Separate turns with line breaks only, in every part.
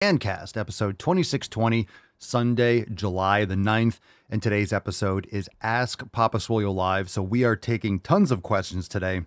Fancast, episode 2620, Sunday, July the 9th. And today's episode is Ask Papa Swolio Live. So we are taking tons of questions today.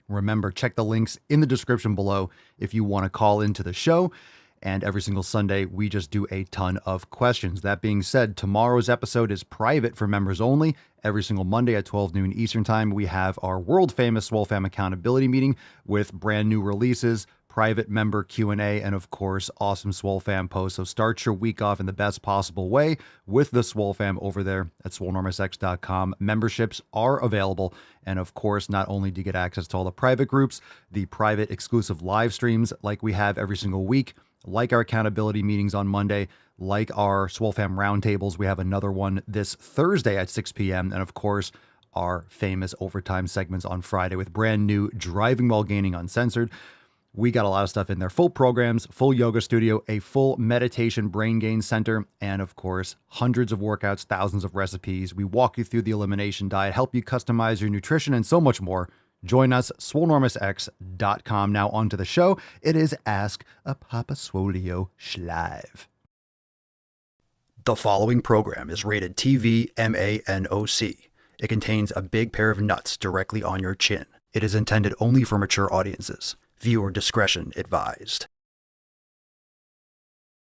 Remember, check the links in the description below if you want to call into the show. And every single Sunday, we just do a ton of questions. That being said, tomorrow's episode is private for members only. Every single Monday at 12 noon Eastern Time, we have our world-famous Swole Fam accountability meeting with brand new releases, private member Q&A, and of course, awesome Swole Fam posts. So start your week off in the best possible way with the Swole Fam over there at swolenormousx.com. Memberships are available. And of course, not only do you get access to all the private groups, the private exclusive live streams like we have every single week, like our accountability meetings on Monday, like our Swole Fam roundtables. We have another one this Thursday at 6 p.m. And of course, our famous overtime segments on Friday with brand new Driving While Gaining Uncensored. We got a lot of stuff in there. Full programs, full yoga studio, a full meditation brain gain center, and of course, hundreds of workouts, thousands of recipes. We walk you through the elimination diet, help you customize your nutrition, and so much more. Join us, swolenormousx.com. Now on to the show. It is Ask a Papa Swolio Live. The following program is rated TV MANOC. It contains a big pair of nuts directly on your chin. It is intended only for mature audiences. Viewer discretion advised.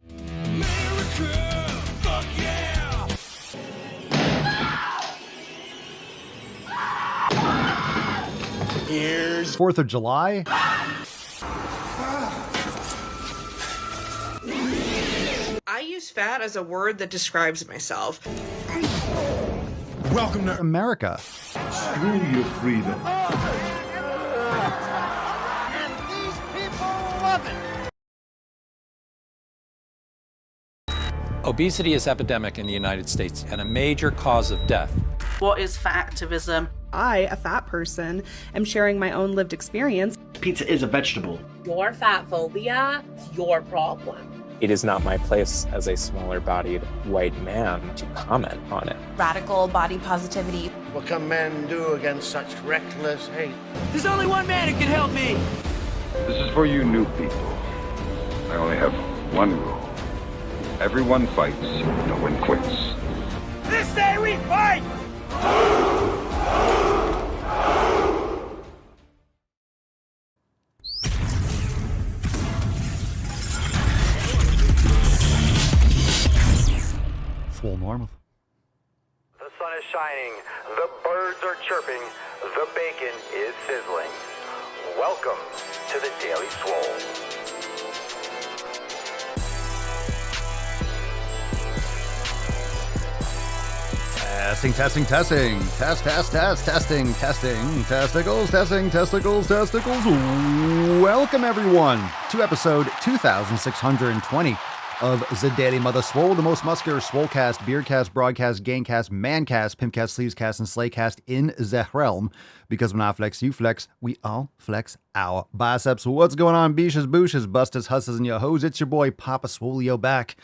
America, fuck yeah!
Here's 4th of July.
I use fat as a word that describes myself.
Welcome to
America.
Screw your freedom.
Obesity is epidemic in the United States and a major cause of death.
What is fat activism?
I, a fat person, am sharing my own lived experience.
Pizza is a vegetable.
Your fat phobia is your problem.
It is not my place as a smaller-bodied white man to comment on it.
Radical body positivity.
What can men do against such reckless hate?
There's only one man who can help me.
This is for you new people. I only have one rule. Everyone fights, no one quits.
This day we fight!
Swole normal.
The sun is shining, the birds are chirping, the bacon is sizzling. Welcome to the Daily Swole.
Testing. Testing. Testicles. Welcome, everyone, to episode 2620 of the Daily Mother Swole, the most muscular swolecast, beercast, broadcast, gaincast, mancast, pimpcast, sleevescast, and slaycast in the realm. Because when I flex, you flex, we all flex our biceps. What's going on, beaches, booshes, busters, husses, and your hoes? It's your boy, Papa Swolio, back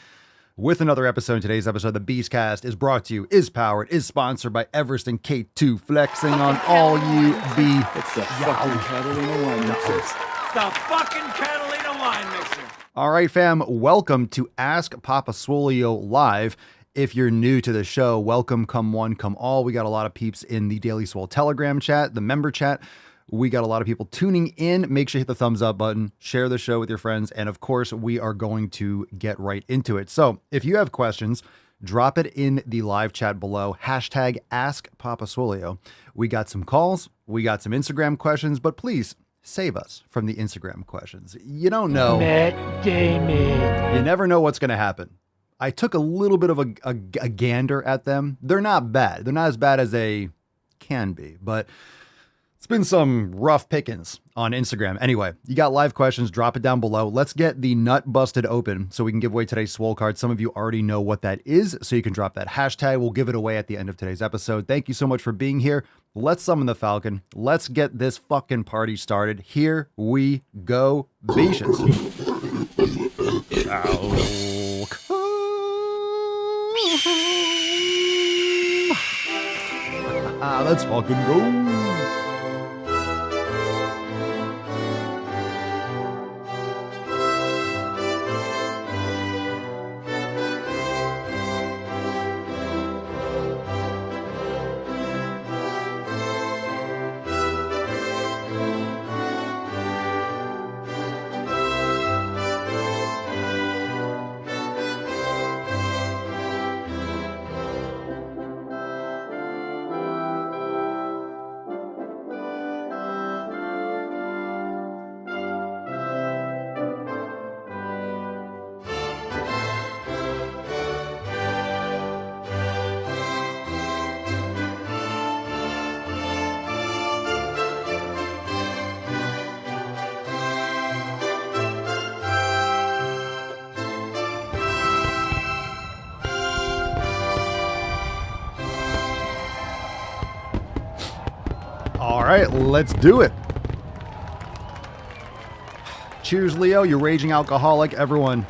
with another episode. Today's episode of the Beastcast is brought to you, is powered, is sponsored by Everest and K2, flexing on all you be.
It's the fucking Catalina wine mixer.
It's the fucking Catalina wine mixer.
All right, fam, welcome to Ask Papa Swolio Live. If you're new to the show, welcome, come one, come all. We got a lot of peeps in the Daily Swole Telegram chat, the member chat. We got a lot of people tuning in. Make sure you hit the thumbs up button, share the show with your friends, and of course, we are going to get right into it. So if you have questions, drop it in the live chat below. Hashtag Ask Papa Swolio. We got some calls, we got some Instagram questions, but please save us from the Instagram questions. You don't know.
Matt Damon.
You never know what's going to happen. I took a little bit of a gander at them. They're not bad. They're not as bad as they can be, but it's been some rough pickings on Instagram. Anyway, you got live questions, drop it down below. Let's get the nut busted open so we can give away today's Swole card. Some of you already know what that is, so you can drop that hashtag. We'll give it away at the end of today's episode. Thank you so much for being here. Let's summon the Falcon. Let's get this fucking party started. Here we go, beaches. Let's fucking go. All right, let's do it. Cheers, Leo, you raging alcoholic. Everyone.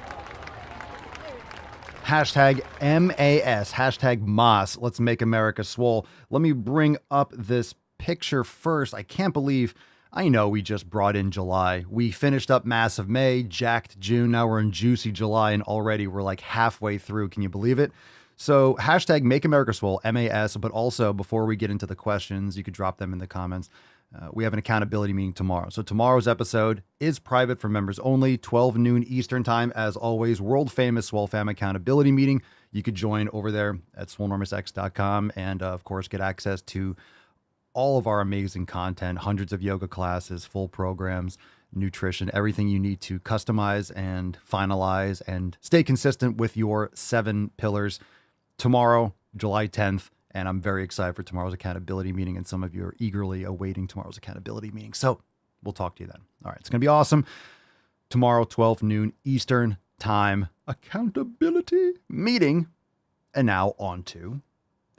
Hashtag MAS, hashtag MOS. Let's make America swole. Let me bring up this picture first. I can't believe, I know we just brought in July. We finished up massive May, jacked June. Now we're in juicy July, and already we're like halfway through. Can you believe it? So hashtag make America swole, MAS. But also, before we get into the questions, you could drop them in the comments. We have an accountability meeting tomorrow. So tomorrow's episode is private for members only, 12 noon Eastern time. As always, world famous Swole Fam accountability meeting. You could join over there at swolenormousx.com and of course get access to all of our amazing content, hundreds of yoga classes, full programs, nutrition, everything you need to customize and finalize and stay consistent with your 7 pillars. Tomorrow, July 10th. And I'm very excited for tomorrow's accountability meeting. And some of you are eagerly awaiting tomorrow's accountability meeting. So we'll talk to you then. All right. It's going to be awesome. Tomorrow, 12 noon Eastern time, accountability meeting. And now on to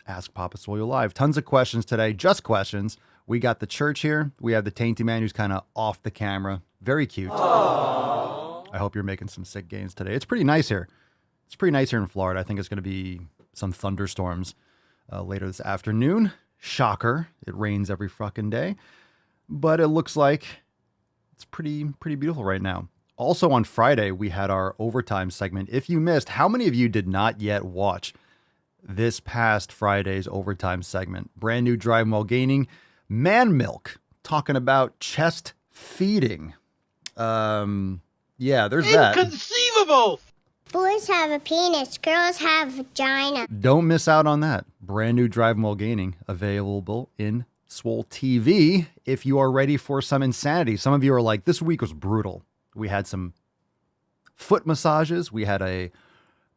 Ask Papa Swolio Live. Tons of questions today. Just questions. We got the church here. We have the Tainty Man who's kind of off the camera. Very cute. Aww. I hope you're making some sick gains today. It's pretty nice here. It's pretty nice here in Florida. I think it's going to be some thunderstorms later this afternoon. Shocker. It rains every fucking day. But it looks like it's pretty beautiful right now. Also on Friday, we had our overtime segment. If you missed, how many of you did not yet watch this past Friday's overtime segment? Brand new Driving While Gaining. Man Milk, talking about chest feeding. Yeah, there's that.
Inconceivable!
Boys have a penis, girls have a vagina.
Don't miss out on that. Brand new Driving While Gaining, available in Swole TV if you are ready for some insanity. Some of you are like, this week was brutal. We had some foot massages. We had a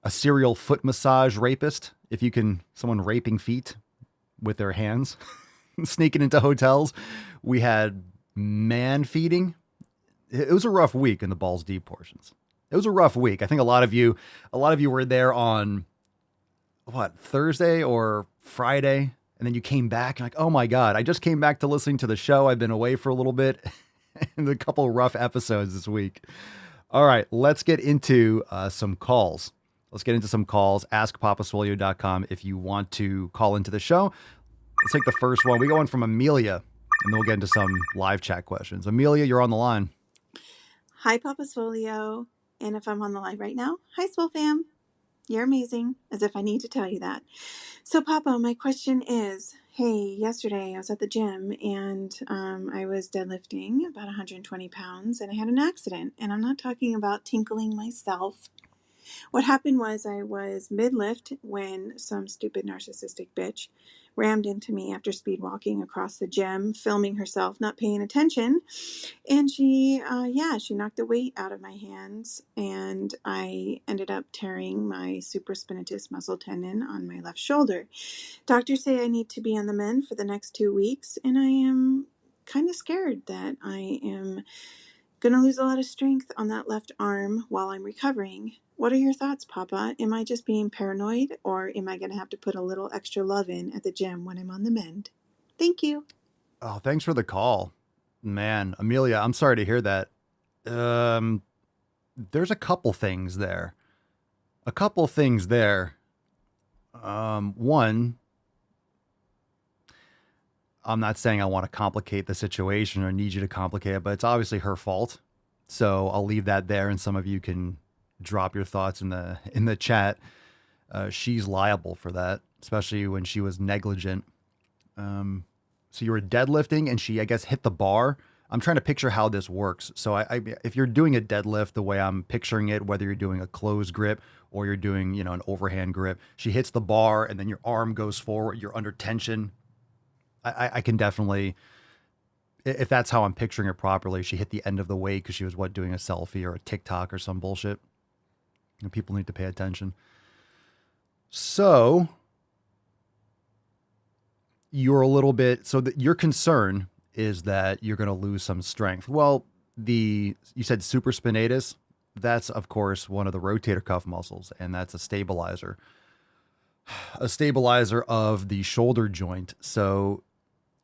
serial foot massage rapist. If you can, someone raping feet with their hands, sneaking into hotels. We had man feeding. It was a rough week in the balls deep portions. It was a rough week. I think a lot of you were there on Thursday or Friday, and then you came back and like, oh my God, I just came back to listening to the show. I've been away for a little bit and a couple of rough episodes this week. All right, let's get into some calls. Let's get into some calls. AskPapaSwolio.com if you want to call into the show. Let's take the first one. We go in from Amelia, and then we'll get into some live chat questions. Amelia, you're on the line.
Hi, Papa Swolio. And if I'm on the live right now, hi, Swole Fam. You're amazing, as if I need to tell you that. So, Papa, my question is, hey, yesterday I was at the gym and I was deadlifting about 120 pounds and I had an accident. And I'm not talking about tinkling myself. What happened was I was mid-lift when some stupid narcissistic bitch rammed into me after speed walking across the gym, filming herself, not paying attention. And she knocked the weight out of my hands and I ended up tearing my supraspinatus muscle tendon on my left shoulder. Doctors say I need to be on the mend for the next 2 weeks and I am kind of scared that I am going to lose a lot of strength on that left arm while I'm recovering. What are your thoughts, Papa? Am I just being paranoid or am I going to have to put a little extra love in at the gym when I'm on the mend? Thank you.
Oh, thanks for the call. Man, Amelia, I'm sorry to hear that. There's a couple things there. One, I'm not saying I want to complicate the situation or need you to complicate it, but it's obviously her fault. So I'll leave that there and some of you can drop your thoughts in the chat. She's liable for that, especially when she was negligent. So you were deadlifting and she, I guess, hit the bar. I'm trying to picture how this works. So if you're doing a deadlift the way I'm picturing it, whether you're doing a closed grip or you're doing, an overhand grip, she hits the bar and then your arm goes forward, you're under tension. I can definitely, if that's how I'm picturing it properly, she hit the end of the weight because she was doing a selfie or a TikTok or some bullshit. And people need to pay attention. So you're a little bit, your concern is that you're going to lose some strength. Well, you said supraspinatus. That's of course one of the rotator cuff muscles, and that's a stabilizer of the shoulder joint. So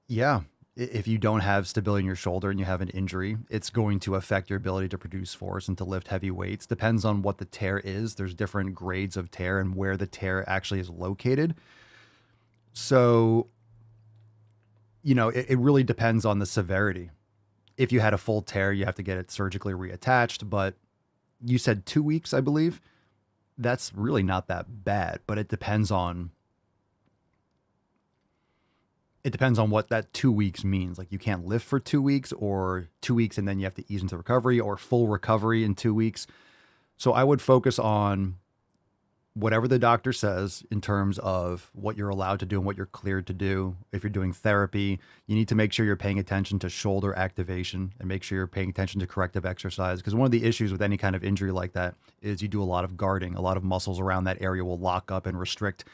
yeah, if you don't have stability in your shoulder and you have an injury, it's going to affect your ability to produce force and to lift heavy weights. Depends on what the tear is. There's different grades of tear and where the tear actually is located. So, it really depends on the severity. If you had a full tear, you have to get it surgically reattached. But you said 2 weeks, I believe. That's really not that bad, but it depends on what that 2 weeks means. Like, you can't lift for 2 weeks, or 2 weeks and then you have to ease into recovery, or full recovery in 2 weeks. So I would focus on whatever the doctor says in terms of what you're allowed to do and what you're cleared to do. If you're doing therapy, you need to make sure you're paying attention to shoulder activation and make sure you're paying attention to corrective exercise. Because one of the issues with any kind of injury like that is you do a lot of guarding. A lot of muscles around that area will lock up and restrict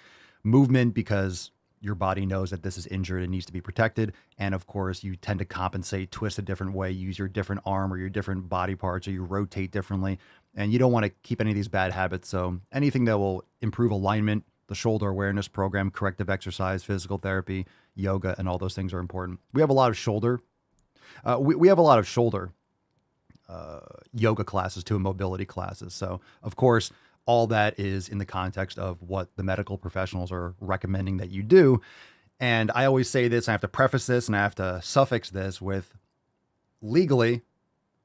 movement because your body knows that this is injured and needs to be protected. And of course, you tend to compensate, twist a different way, use your different arm or your different body parts, or you rotate differently. And you don't want to keep any of these bad habits. So anything that will improve alignment, the shoulder awareness program, corrective exercise, physical therapy, yoga, and all those things are important. We have a lot of shoulder. We have a lot of shoulder yoga classes too, and mobility classes. So of course, all that is in the context of what the medical professionals are recommending that you do. And I always say this, and I have to preface this and I have to suffix this with legally,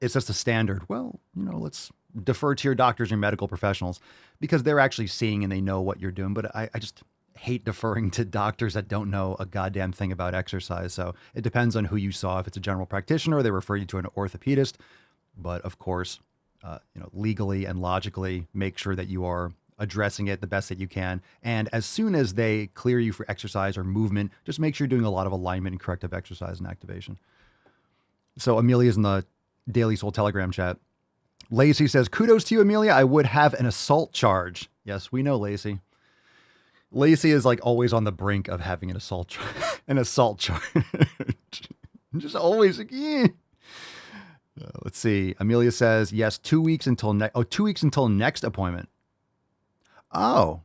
it's just a standard. Well, let's defer to your doctors and medical professionals because they're actually seeing and they know what you're doing. But I just hate deferring to doctors that don't know a goddamn thing about exercise. So it depends on who you saw. If it's a general practitioner, they refer you to an orthopedist. But of course, legally and logically, make sure that you are addressing it the best that you can. And as soon as they clear you for exercise or movement, just make sure you're doing a lot of alignment and corrective exercise and activation. So Amelia's in the Daily Swole Telegram chat. Lacey says, kudos to you, Amelia. I would have an assault charge. Yes, we know Lacey. Lacey is like always on the brink of having an assault charge. Just always like, yeah. Let's see. Amelia says, yes, 2 weeks until 2 weeks until next appointment. Oh.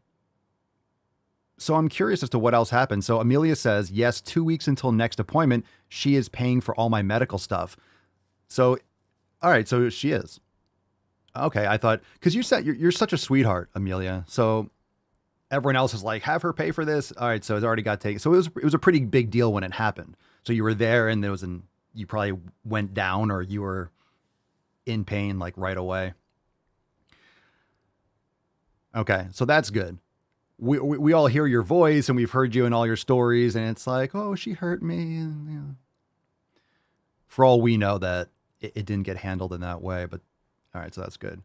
So I'm curious as to what else happened. So Amelia says, yes, 2 weeks until next appointment. She is paying for all my medical stuff. So, all right. So she is. Okay. I thought, because you said you're such a sweetheart, Amelia. So everyone else is like, have her pay for this. All right. So it's already got taken. So it was a pretty big deal when it happened. So you were there and you probably went down or you were in pain like right away. Okay. So that's good. We all hear your voice and we've heard you in all your stories and it's like, oh, she hurt me. And, for all we know that it didn't get handled in that way, but all right. So that's good.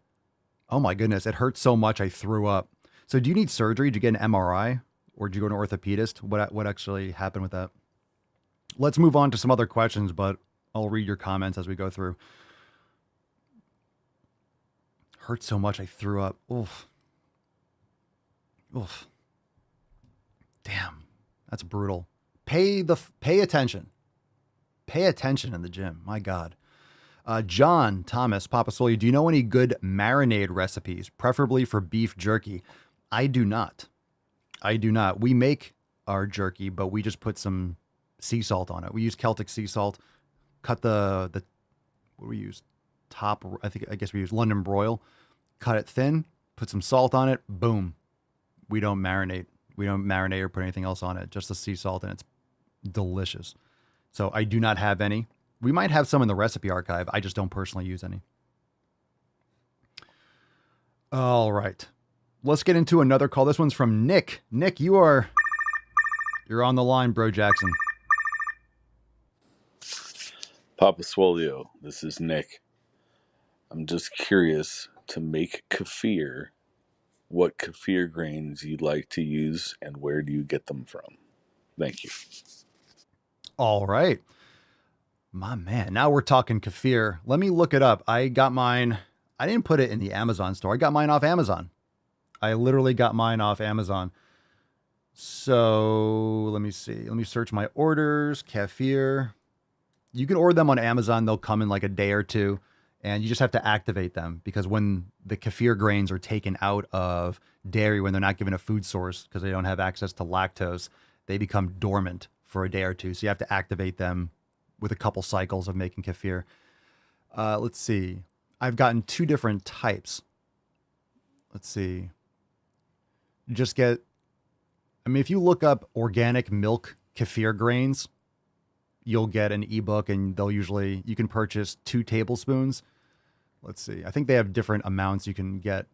Oh my goodness. It hurt so much. I threw up. So do you need surgery? Did you get an MRI or did you go to an orthopedist? What actually happened with that? Let's move on to some other questions, but I'll read your comments as we go through. Hurt so much I threw up. Oof. Oof. Damn. That's brutal. Pay attention. Pay attention in the gym. My God. John Thomas, Papa Swolio, do you know any good marinade recipes, preferably for beef jerky? I do not. We make our jerky, but we just put some sea salt on it. We use Celtic sea salt. Cut the what do we use? I guess we use London broil. Cut it thin. Put some salt on it. Boom. We don't marinate. We don't marinate or put anything else on it. Just the sea salt, and it's delicious. So I do not have any. We might have some in the recipe archive. I just don't personally use any. All right. Let's get into another call. This one's from Nick. Nick, you're on the line, bro Jackson.
Papa Swolio, this is Nick. I'm just curious to make kefir, what kefir grains you'd like to use and where do you get them from? Thank you.
All right. My man, now we're talking kefir. Let me look it up. I got mine. I didn't put it in the Amazon store. I got mine off Amazon. I literally got mine off Amazon. So let me see. Let me search my orders. Kefir. You can order them on Amazon. They'll come in like a day or two. And you just have to activate them because when the kefir grains are taken out of dairy, when they're not given a food source because they don't have access to lactose, they become dormant for a day or two. So you have to activate them with a couple cycles of making kefir. Let's see. I've gotten 2 different types. Let's see. If you look up organic milk kefir grains, you'll get an ebook, and you can purchase 2 tablespoons. Let's see. I think they have different amounts you can get.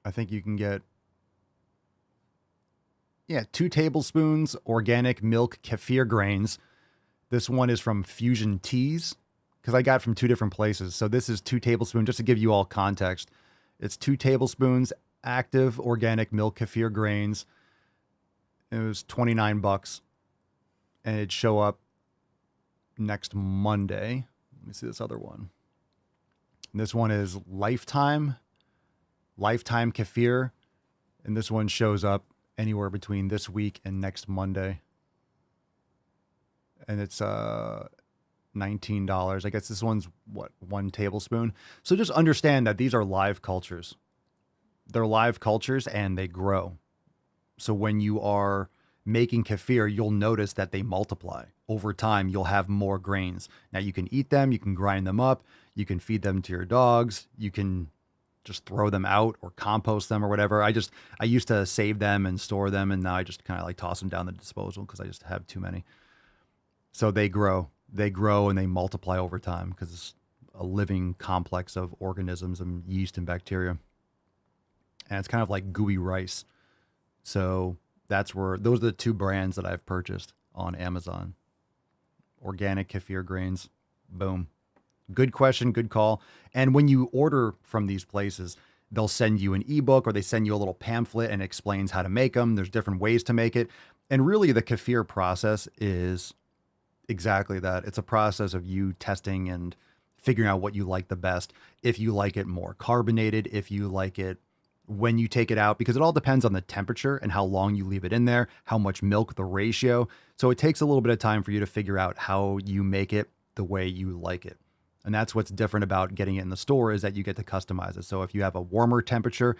I think you can get 2 tablespoons organic milk kefir grains. This one is from Fusion Teas, because I got it from 2 different places. So this is 2 tablespoons, just to give you all context. It's 2 tablespoons active organic milk kefir grains. It was $29, and it'd show up next Monday. Let me see this other one. And this one is Lifetime Kefir, and this one shows up anywhere between this week and next Monday. And it's $19. I guess this one's 1 tablespoon. So just understand that these are live cultures. They're live cultures and they grow. So when you are making kefir, you'll notice that they multiply. Over time, you'll have more grains. Now you can eat them, you can grind them up, you can feed them to your dogs, you can just throw them out or compost them or whatever. I used to save them and store them, and now I just kind of like toss them down the disposal because I just have too many. So they grow and they multiply over time because it's a living complex of organisms and yeast and bacteria. And it's kind of like gooey rice. So those are the 2 brands that I've purchased on Amazon. Organic kefir grains. Boom. Good question, good call. And when you order from these places, they'll send you an ebook or they send you a little pamphlet and explains how to make them. There's different ways to make it. And really the kefir process is exactly that. It's a process of you testing and figuring out what you like the best. If you like it more carbonated, if you like it when you take it out, because it all depends on the temperature and how long you leave it in there, how much milk, the ratio. So it takes a little bit of time for you to figure out how you make it the way you like it. And that's what's different about getting it in the store, is that you get to customize it. So if you have a warmer temperature,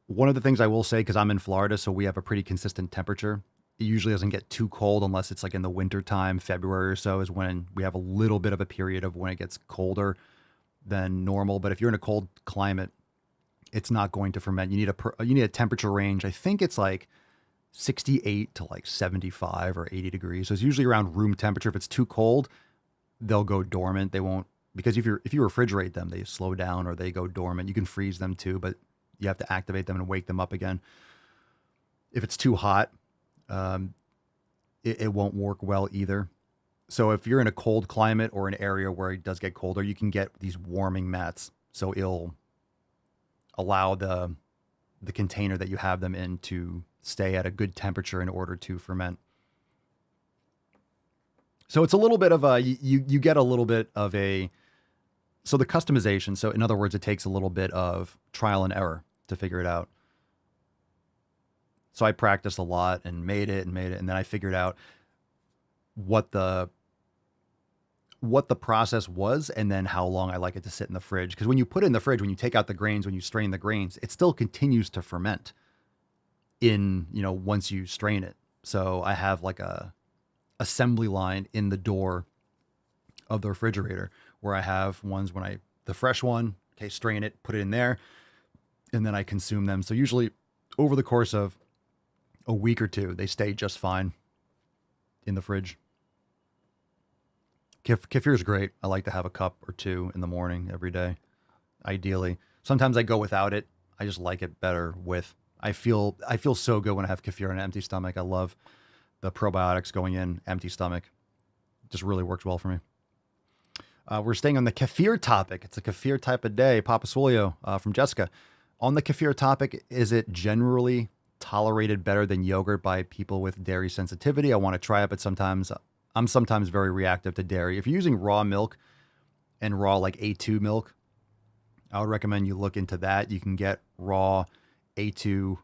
one of the things I will say, because I'm in Florida, so we have a pretty consistent temperature. It usually doesn't get too cold unless it's like in the winter time. February or so is when we have a little bit of a period of when it gets colder than normal. But if you're in a cold climate, it's not going to ferment. You need a temperature range. I think it's like 68 to like 75 or 80 degrees. So it's usually around room temperature. If it's too cold, they'll go dormant. They won't, because if you refrigerate them, they slow down or they go dormant. You can freeze them too, but you have to activate them and wake them up again. If it's too hot, it won't work well either. So if you're in a cold climate or an area where it does get colder, you can get these warming mats. So it'll allow the container that you have them in to stay at a good temperature in order to ferment. So it's a little bit of you get a little bit of the customization. So in other words, it takes a little bit of trial and error to figure it out. So I practiced a lot and made it. And then I figured out what the process was and then how long I like it to sit in the fridge. Because when you put it in the fridge, when you take out the grains, when you strain the grains, it still continues to ferment once you strain it. So I have like a assembly line in the door of the refrigerator where I have ones the fresh one, strain it, put it in there, and then I consume them. So usually over the course of a week or 2, they stay just fine in the fridge. Kefir is great. I like to have a cup or 2 in the morning every day, ideally. Sometimes I go without it. I just like it better with. I feel so good when I have kefir on an empty stomach. I love the probiotics going in empty stomach. It just really works well for me. We're staying on the kefir topic. It's a kefir type of day. Papa Swolio from Jessica. On the kefir topic, is it generally tolerated better than yogurt by people with dairy sensitivity? I want to try it, but I'm sometimes very reactive to dairy. If you're using raw milk and raw like A2 milk, I would recommend you look into that. You can get raw A2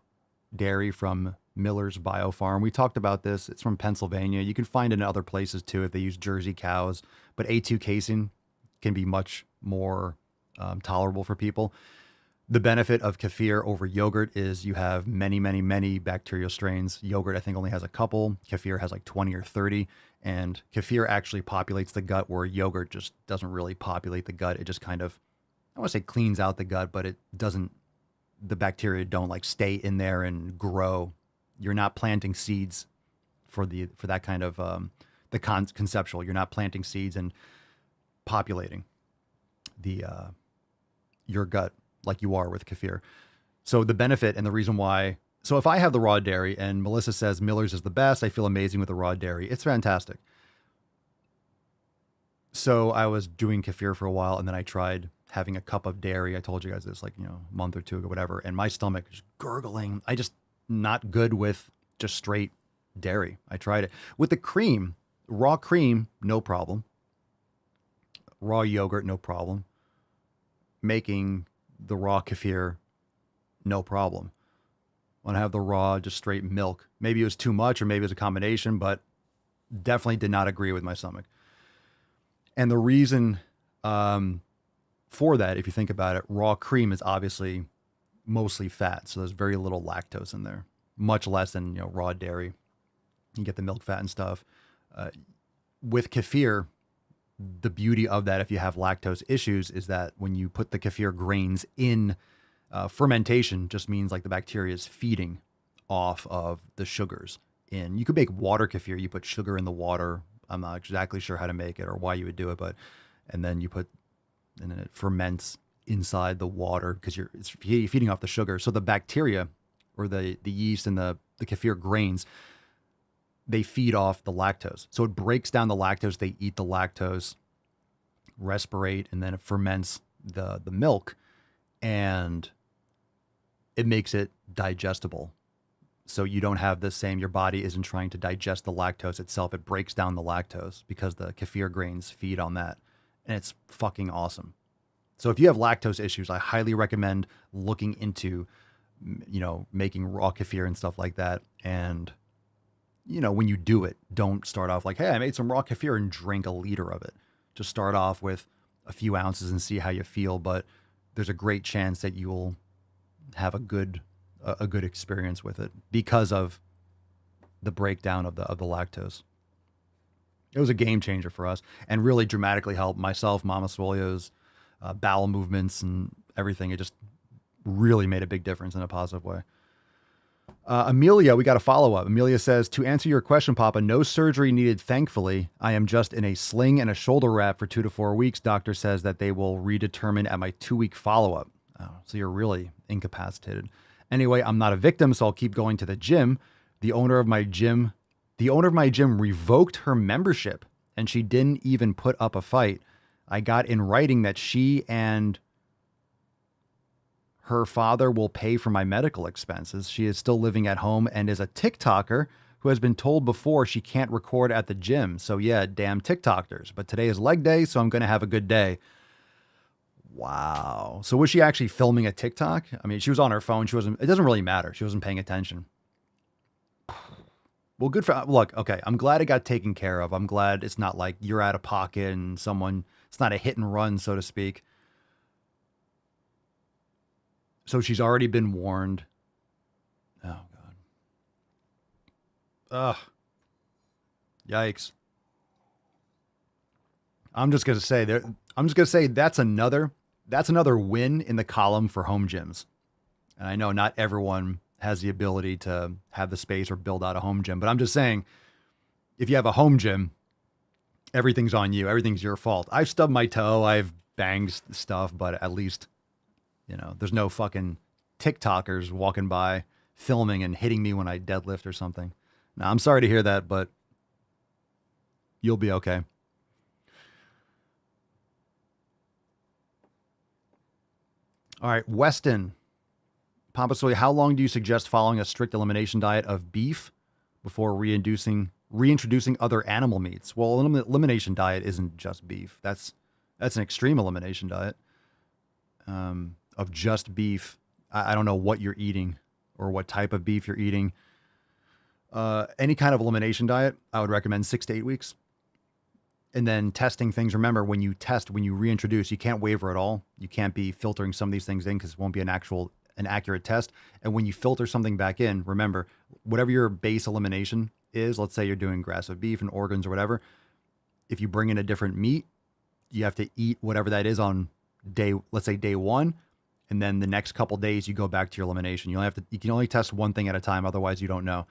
dairy from Miller's Bio Farm. We talked about this. It's from Pennsylvania. You can find it in other places too if they use Jersey cows, but A2 casein can be much more tolerable for people. The benefit of kefir over yogurt is you have many, many, many bacterial strains. Yogurt, I think, only has a couple. Kefir has like 20 or 30. And kefir actually populates the gut where yogurt just doesn't really populate the gut. It just kind of, I want to say cleans out the gut, but it doesn't, the bacteria don't like stay in there and grow. You're not planting seeds for that kind of, conceptual. You're not planting seeds and populating your gut like you are with kefir. So the benefit and the reason why, so if I have the raw dairy and Melissa says Miller's is the best, I feel amazing with the raw dairy. It's fantastic. So I was doing kefir for a while and then I tried having a cup of dairy. I told you guys this like, a month or two ago, whatever. And my stomach is gurgling. I just not good with just straight dairy. I tried it with the cream, raw cream, no problem. Raw yogurt, no problem. Making the raw kefir, no problem. When I have the raw, just straight milk, maybe it was too much or maybe it was a combination, but definitely did not agree with my stomach. And the reason for that, if you think about it, raw cream is obviously mostly fat. So there's very little lactose in there, much less than, raw dairy. You get the milk fat and stuff. With kefir, the beauty of that, if you have lactose issues, is that when you put the kefir grains in fermentation, just means like the bacteria is feeding off of the sugars. You could make water kefir. You put sugar in the water. I'm not exactly sure how to make it or why you would do it, and then it ferments inside the water because it's feeding off the sugar. So the bacteria or the yeast and the kefir grains, they feed off the lactose. So it breaks down the lactose. They eat the lactose, respirate, and then it ferments the milk and it makes it digestible. So you don't have the same, your body isn't trying to digest the lactose itself. It breaks down the lactose because the kefir grains feed on that. And it's fucking awesome. So if you have lactose issues, I highly recommend looking into, making raw kefir and stuff like that. And, when you do it, don't start off like, hey, I made some raw kefir and drink a liter of it. Just start off with a few ounces and see how you feel. But there's a great chance that you will have a good experience with it because of the breakdown of the lactose. It was a game changer for us and really dramatically helped myself, Mama Swolio's bowel movements and everything. It just really made a big difference in a positive way. Amelia, we got a follow-up. Amelia says, to answer your question, Papa, no surgery needed, thankfully. I am just in a sling and a shoulder wrap for 2 to 4 weeks. Doctor says that they will redetermine at my 2-week follow-up. Oh, so you're really incapacitated. Anyway, I'm not a victim, so I'll keep going to the gym. The owner of my gym revoked her membership, and she didn't even put up a fight. I got in writing that she and her father will pay for my medical expenses. She is still living at home and is a TikToker who has been told before she can't record at the gym. So yeah, damn TikTokers. But today is leg day, so I'm going to have a good day. Wow. So was she actually filming a TikTok? I mean, she was on her phone. It doesn't really matter. She wasn't paying attention. Well, look, okay. I'm glad it got taken care of. I'm glad it's not like you're out of pocket and it's not a hit and run, so to speak. So she's already been warned. Oh, God. Ugh. Yikes. I'm just going to say that's another win in the column for home gyms. And I know not everyone has the ability to have the space or build out a home gym, but I'm just saying, if you have a home gym, everything's on you. Everything's your fault. I've stubbed my toe. I've banged stuff, but at least, there's no fucking TikTokers walking by filming and hitting me when I deadlift or something. Now, I'm sorry to hear that, but you'll be okay. All right, Weston. Papa Soy, how long do you suggest following a strict elimination diet of beef before reintroducing other animal meats? Well, an elimination diet isn't just beef. That's an extreme elimination diet of just beef. I don't know what you're eating or what type of beef you're eating. Any kind of elimination diet, I would recommend 6 to 8 weeks. And then testing things. Remember, when you reintroduce, you can't waver at all. You can't be filtering some of these things in because it won't be an accurate test. And when you filter something back in, remember, whatever your base elimination is, let's say you're doing grass-fed beef and organs or whatever, if you bring in a different meat, you have to eat whatever that is on day, let's say day 1, and then the next couple days you go back to your elimination. You can only test one thing at a time, otherwise you don't know.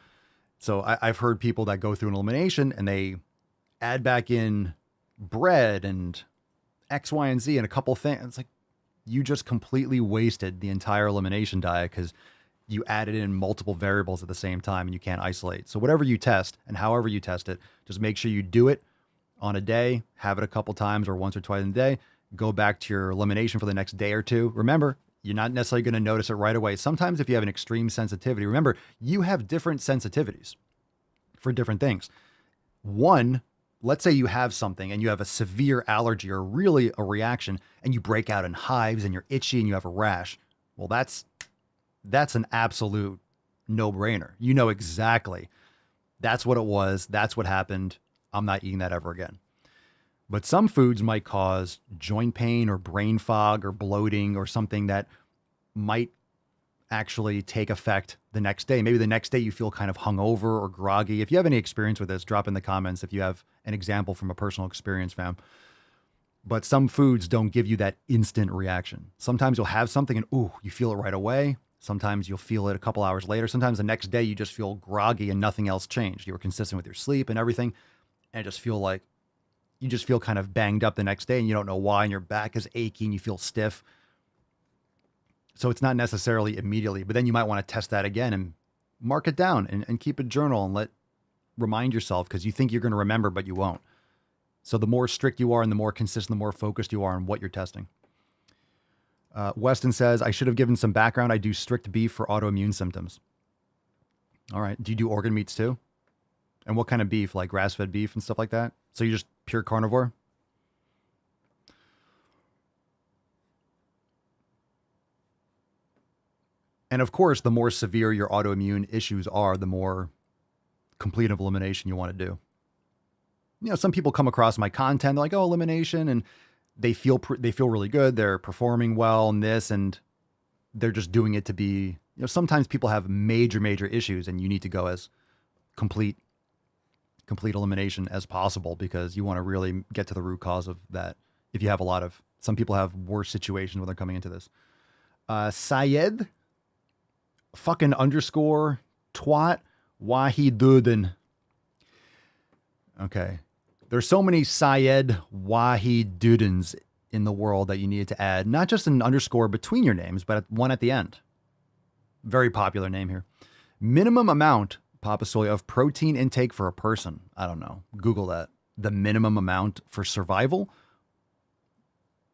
So I've heard people that go through an elimination and they add back in bread and X, Y, and Z and a couple things. It's like you just completely wasted the entire elimination diet because you added in multiple variables at the same time and you can't isolate. So whatever you test and however you test it, just make sure you do it on a day, have it a couple times or once or twice in a day, go back to your elimination for the next day or two. Remember, you're not necessarily going to notice it right away. Sometimes if you have an extreme sensitivity, remember, you have different sensitivities for different things. One, let's say you have something and you have a severe allergy or really a reaction and you break out in hives and you're itchy and you have a rash. Well, that's an absolute no-brainer. You know exactly. That's what it was. That's what happened. I'm not eating that ever again. But some foods might cause joint pain or brain fog or bloating or something that might actually take effect the next day. Maybe the next day you feel kind of hungover or groggy. If you have any experience with this, drop in the comments if you have an example from a personal experience, fam. But some foods don't give you that instant reaction. Sometimes you'll have something and, ooh, you feel it right away. Sometimes you'll feel it a couple hours later. Sometimes the next day you just feel groggy and nothing else changed. You were consistent with your sleep and everything. And you just feel kind of banged up the next day and you don't know why, and your back is aching, you feel stiff. So it's not necessarily immediately, but then you might want to test that again and mark it down and keep a journal and remind yourself, because you think you're going to remember, but you won't. So the more strict you are and the more consistent, the more focused you are on what you're testing. Weston says, I should have given some background. I do strict beef for autoimmune symptoms. All right. Do you do organ meats too? And what kind of beef, like grass-fed beef and stuff like that? So you're just pure carnivore? And of course, the more severe your autoimmune issues are, the more complete of elimination you want to do. You know, some people come across my content, they're like, oh, elimination, and they feel really good. They're performing well in this, and they're just doing it to be, sometimes people have major, major issues, and you need to go as complete elimination as possible because you want to really get to the root cause of that. If you have some people have worse situations when they're coming into this. Syed fucking _ twat Wahidudin. Okay. There's so many Syed Wahidudins in the world that you need to add, not just an underscore between your names, but one at the end. Very popular name here. Minimum amount, Papa Swolio, of protein intake for a person. I don't know. Google that. The minimum amount for survival.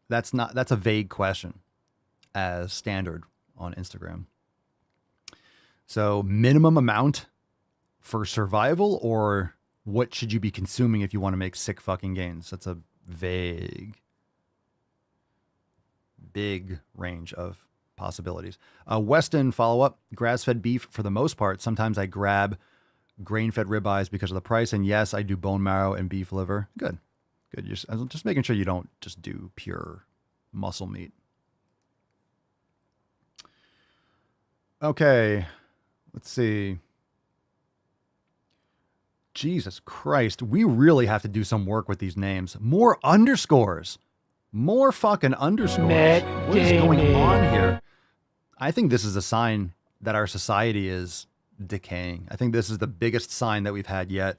That's a vague question as standard on Instagram. So minimum amount for survival, or what should you be consuming if you want to make sick fucking gains? That's a big range of possibilities. Weston follow-up, grass-fed beef for the most part. Sometimes I grab grain-fed ribeyes because of the price. And yes, I do bone marrow and beef liver. Good. Just making sure you don't just do pure muscle meat. Okay. Let's see. Jesus Christ. We really have to do some work with these names. More underscores. More fucking underscores. What is going on here? I think this is a sign that our society is decaying. I think this is the biggest sign that we've had yet.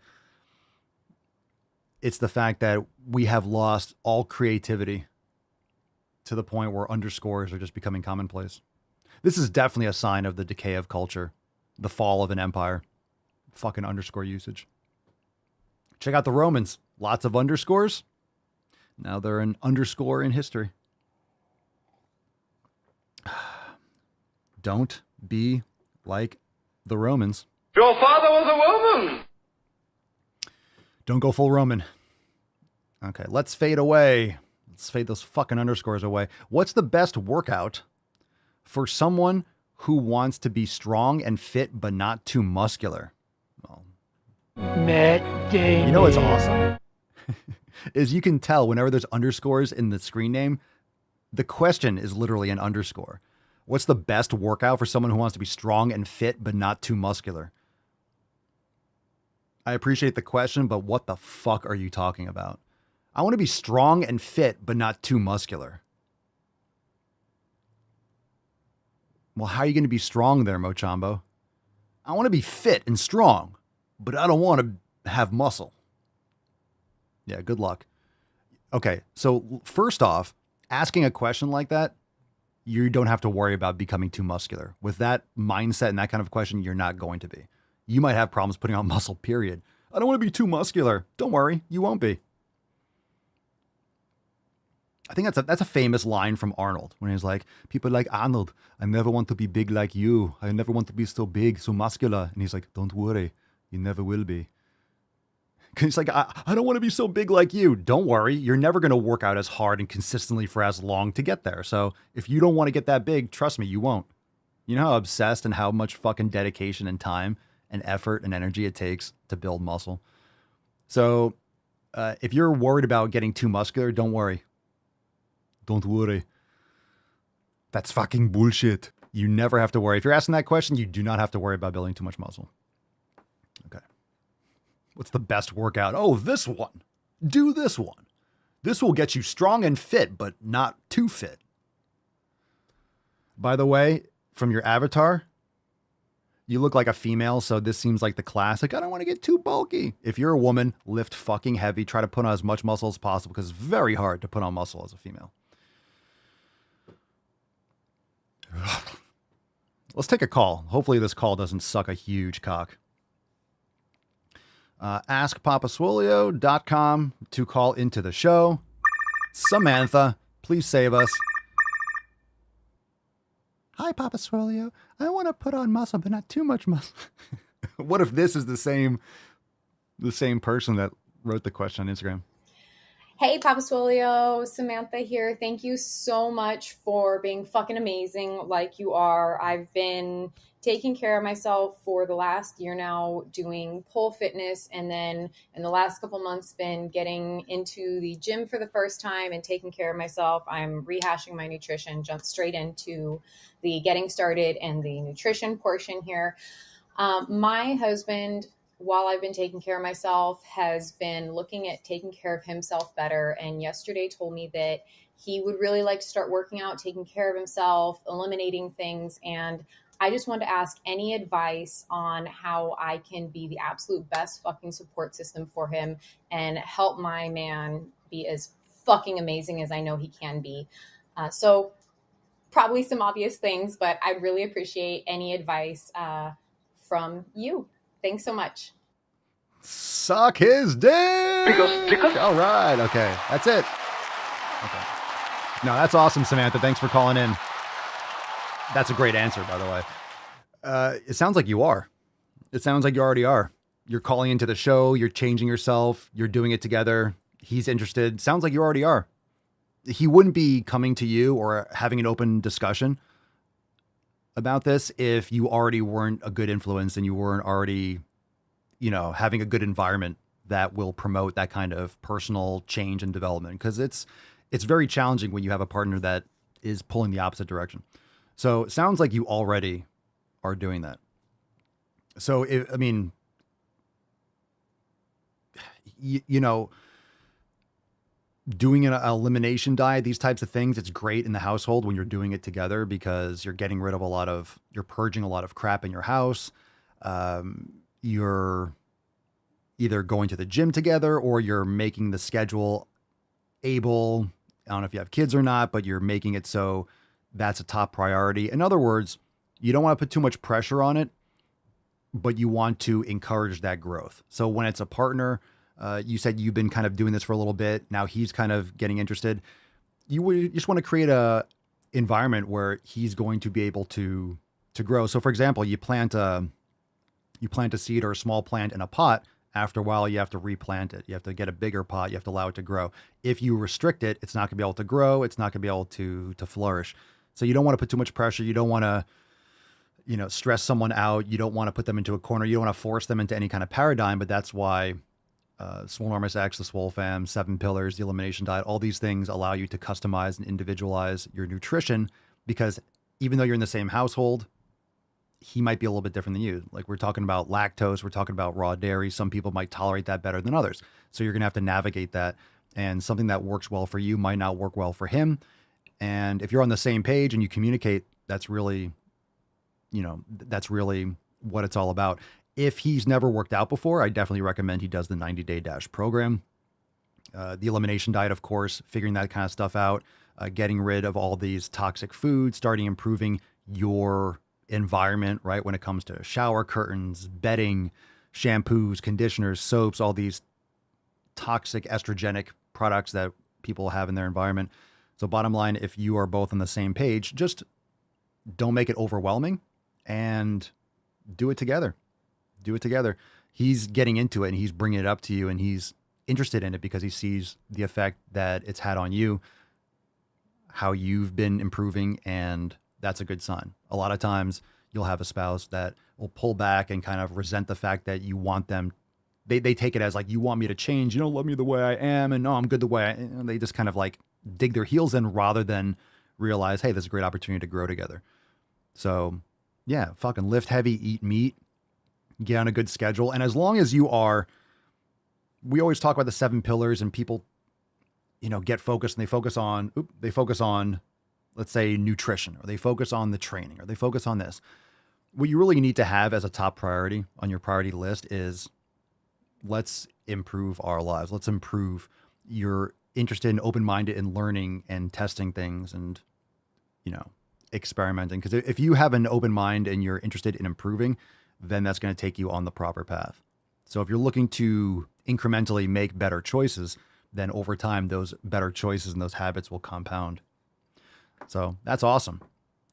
It's the fact that we have lost all creativity to the point where underscores are just becoming commonplace. This is definitely a sign of the decay of culture, the fall of an empire. Fucking underscore usage. Check out the Romans. Lots of underscores. Now they're an underscore in history. Don't be like the Romans.
Your father was a woman.
Don't go full Roman. Okay, let's fade away. Let's fade those fucking underscores away. What's the best workout for someone who wants to be strong and fit but not too muscular? Well,
Matt Damon.
You know what's awesome? Is you can tell whenever there's underscores in the screen name, the question is literally an underscore. What's the best workout for someone who wants to be strong and fit but not too muscular? I appreciate the question, but what the fuck are you talking about? I want to be strong and fit, but not too muscular. Well, how are you going to be strong there, Mochambo? I want to be fit and strong, but I don't want to have muscle. Yeah, good luck. Okay, so first off, asking a question like that, you don't have to worry about becoming too muscular. With that mindset and that kind of question, you're not going to be. You might have problems putting on muscle, period. I don't want to be too muscular. Don't worry, you won't be. I think that's a famous line from Arnold when he's like, people like, Arnold, I never want to be big like you. I never want to be so big, so muscular. And he's like, don't worry, you never will be. Because he's like, I don't want to be so big like you. Don't worry, you're never going to work out as hard and consistently for as long to get there. So if you don't want to get that big, trust me, you won't. You know how obsessed and how much fucking dedication and time and effort and energy it takes to build muscle. So if you're worried about getting too muscular, don't worry. Don't worry. That's fucking bullshit. You never have to worry. If you're asking that question, you do not have to worry about building too much muscle. Okay. What's the best workout? Oh, this one. Do this one. This will get you strong and fit, but not too fit. By the way, from your avatar, you look like a female, so this seems like the classic. I don't want to get too bulky. If you're a woman, lift fucking heavy. Try to put on as much muscle as possible because it's very hard to put on muscle as a female. Let's take a call. Hopefully this call doesn't suck a huge cock. AskPapaSwolio.com to call into the show. Samantha, please save us. Hi, Papa Swolio. I want to put on muscle, but not too much muscle. What if this is the same person that wrote the question on Instagram?
Hey, Papa Swolio, Samantha here. Thank you so much for being fucking amazing like you are. I've been taking care of myself for the last year now, doing pole fitness, and then in the last couple months been getting into the gym for the first time and taking care of myself. I'm rehashing my nutrition, jump straight into the getting started and the nutrition portion here. My husband, while I've been taking care of myself, has been looking at taking care of himself better. And yesterday told me that he would really like to start working out, taking care of himself, eliminating things. And I just wanted to ask any advice on how I can be the absolute best fucking support system for him and help my man be as fucking amazing as I know he can be. So probably some obvious things, but I'd really appreciate any advice from you. Thanks so much.
Suck his dick. All right. Okay. That's it. Okay. No, that's awesome, Samantha. Thanks for calling in. That's a great answer, by the way. It sounds like you are. It sounds like you already are. You're calling into the show. You're changing yourself. You're doing it together. He's interested. Sounds like you already are. He wouldn't be coming to you or having an open discussion about this if you already weren't a good influence and you weren't already, having a good environment that will promote that kind of personal change and development. Because it's very challenging when you have a partner that is pulling the opposite direction. So it sounds like you already are doing that. So, doing an elimination diet, these types of things, it's great in the household when you're doing it together because you're getting rid of you're purging a lot of crap in your house. You're either going to the gym together or you're making the schedule able. I don't know if you have kids or not, but you're making it so that's a top priority. In other words, you don't want to put too much pressure on it, but you want to encourage that growth. So when it's a partner, you said you've been kind of doing this for a little bit. Now he's kind of getting interested. You just want to create a environment where he's going to be able to grow. So for example, you plant a seed or a small plant in a pot. After a while, you have to replant it. You have to get a bigger pot. You have to allow it to grow. If you restrict it, it's not going to be able to grow. It's not going to be able to flourish. So you don't want to put too much pressure. You don't want to, stress someone out. You don't want to put them into a corner. You don't want to force them into any kind of paradigm, but that's why Swolenormous X, the Swole Fam, 7 Pillars, the Elimination Diet, all these things allow you to customize and individualize your nutrition because even though you're in the same household, he might be a little bit different than you. Like we're talking about lactose, we're talking about raw dairy. Some people might tolerate that better than others. So you're going to have to navigate that. And something that works well for you might not work well for him. And if you're on the same page and you communicate, that's really, that's really what it's all about. If he's never worked out before, I definitely recommend he does the 90-day DASH program. The elimination diet, of course, figuring that kind of stuff out, getting rid of all these toxic foods, starting improving your environment, right? When it comes to shower curtains, bedding, shampoos, conditioners, soaps, all these toxic estrogenic products that people have in their environment. So bottom line, if you are both on the same page, just don't make it overwhelming and do it together. Do it together. He's getting into it and he's bringing it up to you and he's interested in it because he sees the effect that it's had on you, how you've been improving, and that's a good sign. A lot of times you'll have a spouse that will pull back and kind of resent the fact that you want them. They take it as like, you want me to change. You don't love me the way I am. And no, I'm good the way I am. And they just kind of like dig their heels in rather than realize, hey, there's a great opportunity to grow together. So yeah, fucking lift heavy, eat meat, get on a good schedule. And as long as you are, we always talk about the 7 pillars and people, get focused and they focus on, let's say, nutrition, or they focus on the training, or they focus on this. What you really need to have as a top priority on your priority list is, let's improve our lives. Let's improve. You're interested and open-minded in learning and testing things and, experimenting. Because if you have an open mind and you're interested in improving, then that's going to take you on the proper path. So if you're looking to incrementally make better choices, then over time, those better choices and those habits will compound. So that's awesome.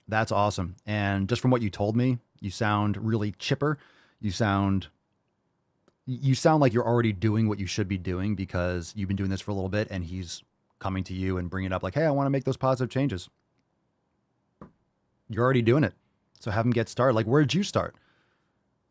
That's awesome. And just from what you told me, you sound really chipper. You sound like you're already doing what you should be doing because you've been doing this for a little bit and he's coming to you and bringing it up like, hey, I want to make those positive changes. You're already doing it. So have him get started. Like, where did you start?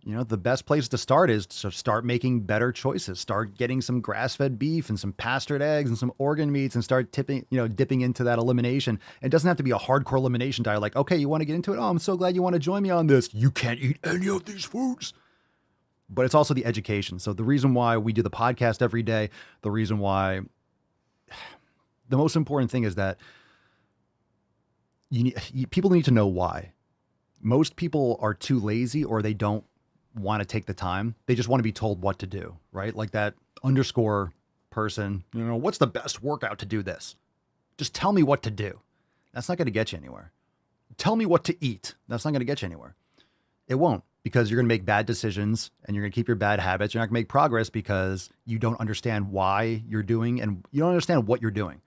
The best place to start is to start making better choices. Start getting some grass-fed beef and some pastured eggs and some organ meats and start dipping into that elimination. It doesn't have to be a hardcore elimination diet. Like, okay, you want to get into it? Oh, I'm so glad you want to join me on this. You can't eat any of these foods. But it's also the education. So the reason why we do the podcast every day, the reason why the most important thing is that people need to know why. Most people are too lazy or they don't want to take the time. They just want to be told what to do, right? Like that underscore person, what's the best workout to do this? Just tell me what to do. That's not going to get you anywhere. Tell me what to eat. That's not going to get you anywhere. It won't, because you're going to make bad decisions and you're going to keep your bad habits. You're not going to make progress because you don't understand why you're doing and you don't understand what you're doing.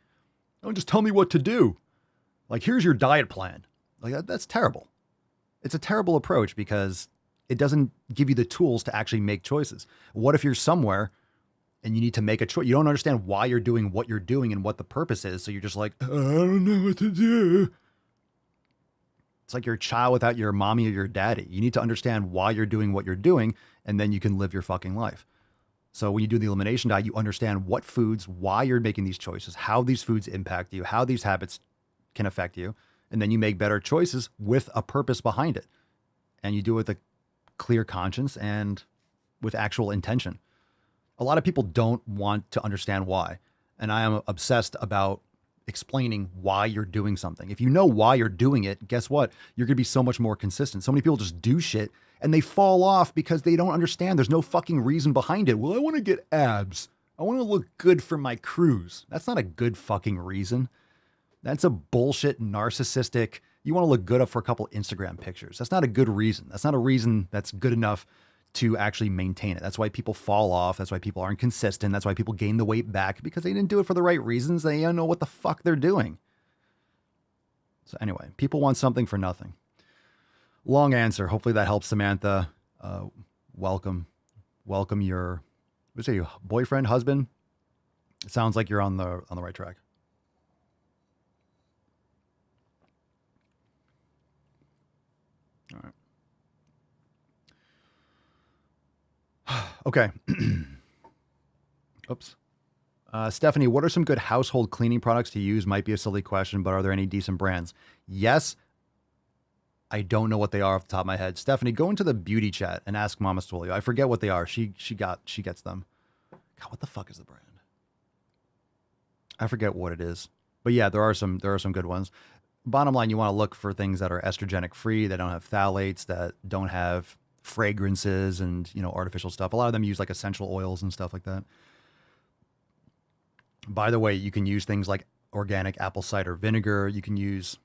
Don't just tell me what to do. Like, here's your diet plan. Like that's terrible. It's a terrible approach because it doesn't give you the tools to actually make choices. What if you're somewhere and you need to make a choice? You don't understand why you're doing what you're doing and what the purpose is. So you're just like, I don't know what to do. It's like you're a child without your mommy or your daddy. You need to understand why you're doing what you're doing, and then you can live your fucking life. So when you do the elimination diet, you understand what foods, why you're making these choices, how these foods impact you, how these habits can affect you. And then you make better choices with a purpose behind it. And you do it with a clear conscience and with actual intention. A lot of people don't want to understand why. And I am obsessed about explaining why you're doing something. If you know why you're doing it, guess what? You're going to be so much more consistent. So many people just do shit and they fall off because they don't understand. There's no fucking reason behind it. Well, I want to get abs. I want to look good for my cruise. That's not a good fucking reason. That's a bullshit narcissistic. You want to look good up for a couple Instagram pictures. That's not a good reason. That's not a reason that's good enough to actually maintain it. That's why people fall off. That's why people aren't consistent. That's why people gain the weight back, because they didn't do it for the right reasons. They don't know what the fuck they're doing. So anyway, people want something for nothing. Long answer. Hopefully that helps, Samantha. Welcome your, what's your boyfriend, husband? It sounds like you're on the right track. All right. Okay. Oops. Stephanie, what are some good household cleaning products to use? Might be a silly question, but are there any decent brands? Yes. I don't know what they are off the top of my head. Stephanie, go into the beauty chat and ask Mama Swolio. I forget what they are. She gets them. God, what the fuck is the brand? I forget what it is. But yeah, there are some good ones. Bottom line, you want to look for things that are estrogenic free, that don't have phthalates, that don't have fragrances and, artificial stuff. A lot of them use like essential oils and stuff like that. By the way, you can use things like organic apple cider vinegar. You can use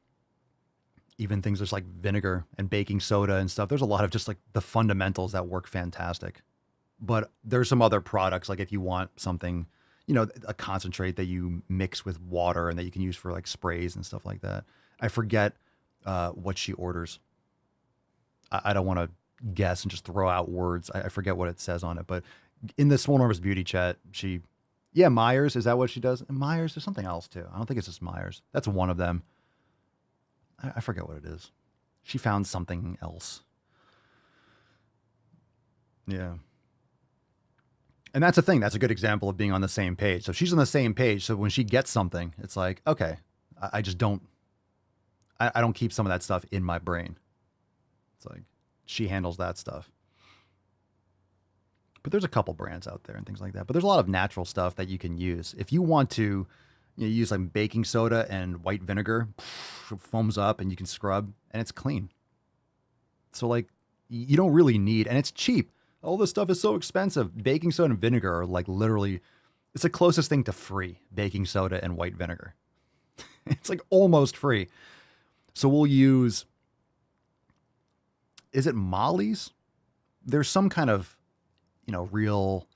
even things just like vinegar and baking soda and stuff. There's a lot of just like the fundamentals that work fantastic. But there's some other products, like if you want something, a concentrate that you mix with water and that you can use for like sprays and stuff like that. I forget what she orders. I don't want to guess and just throw out words. I forget what it says on it. But in the Swole Enormous Beauty chat, Myers, is that what she does? Myers, there's something else too. I don't think it's just Myers. That's one of them. I forget what it is. She found something else. Yeah. And that's the thing. That's a good example of being on the same page. So she's on the same page. So when she gets something, it's like, okay, I just don't, I don't keep some of that stuff in my brain. It's like she handles that stuff. But there's a couple brands out there and things like that. But there's a lot of natural stuff that you can use. If you want to use like baking soda and white vinegar, it foams up and you can scrub and it's clean. So like you don't really need, and it's cheap. All this stuff is so expensive. Baking soda and vinegar are like literally, it's the closest thing to free, baking soda and white vinegar. It's like almost free. So we'll use, is it Molly's? There's some kind of, real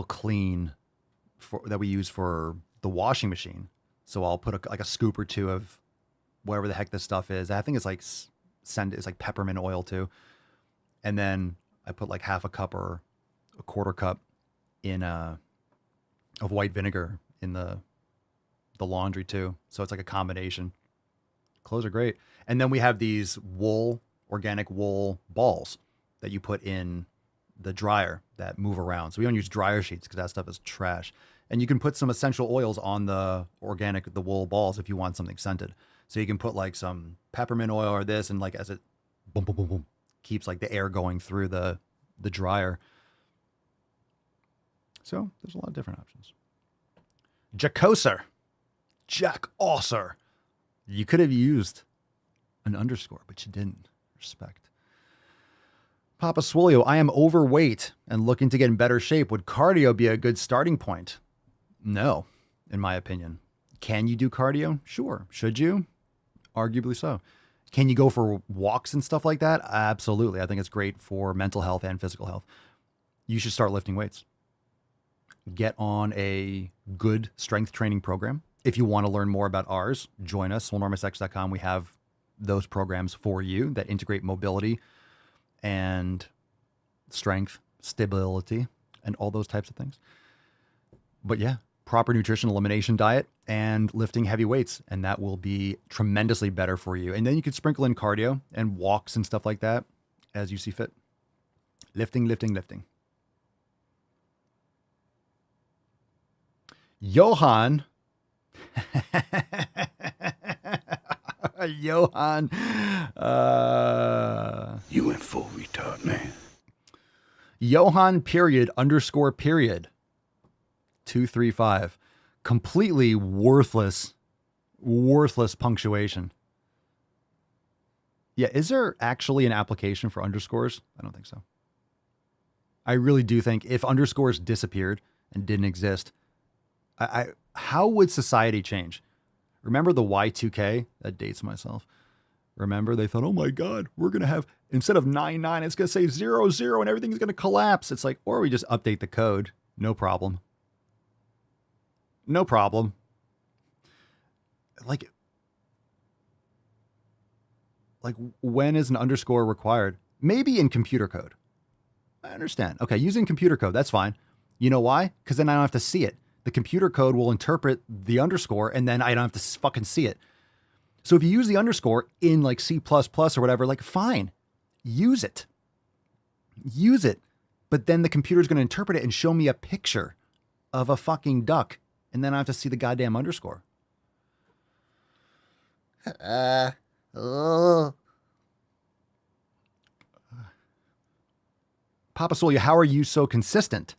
clean that we use for the washing machine. So I'll put a scoop or two of whatever the heck this stuff is. I think it's like it's like peppermint oil too. And then I put like half a cup or a quarter cup of white vinegar in the laundry too. So it's like a combination. Clothes are great. And then we have these organic wool balls that you put in the dryer that move around. So we don't use dryer sheets because that stuff is trash. And you can put some essential oils on the wool balls if you want something scented. So you can put like some peppermint oil or this, and like as it boom, boom, boom, boom, keeps like the air going through the dryer. So there's a lot of different options. Jack Osser. You could have used an underscore, but you didn't. Respect. Papa Swolio, I am overweight and looking to get in better shape. Would cardio be a good starting point? No, in my opinion. Can you do cardio? Sure. Should you? Arguably so. Can you go for walks and stuff like that? Absolutely. I think it's great for mental health and physical health. You should start lifting weights. Get on a good strength training program. If you want to learn more about ours, join us, swolenormousx.com. We have those programs for you that integrate mobility and strength, stability, and all those types of things. But yeah, proper nutrition, elimination diet, and lifting heavy weights. And that will be tremendously better for you. And then you could sprinkle in cardio and walks and stuff like that as you see fit. Lifting. Johan. Johan.
You went full retard, man.
Johan period _ period 235. Completely worthless punctuation. Yeah, is there actually an application for underscores? I don't think so. I really do think if underscores disappeared and didn't exist, how would society change? Remember the Y2K? That dates myself. Remember, they thought, oh my God, we're going to have, instead of 99, it's going to say 00 and everything's going to collapse. It's like, or we just update the code. No problem. No problem. Like when is an underscore required? Maybe in computer code. I understand. Okay, using computer code, that's fine. You know why? Because then I don't have to see it. The computer code will interpret the underscore and then I don't have to fucking see it. So if you use the underscore in like C++ or whatever, like fine, use it. Use it. But then the computer's going to interpret it and show me a picture of a fucking duck. And then I have to see the goddamn underscore. Papa Swolio, how are you so consistent?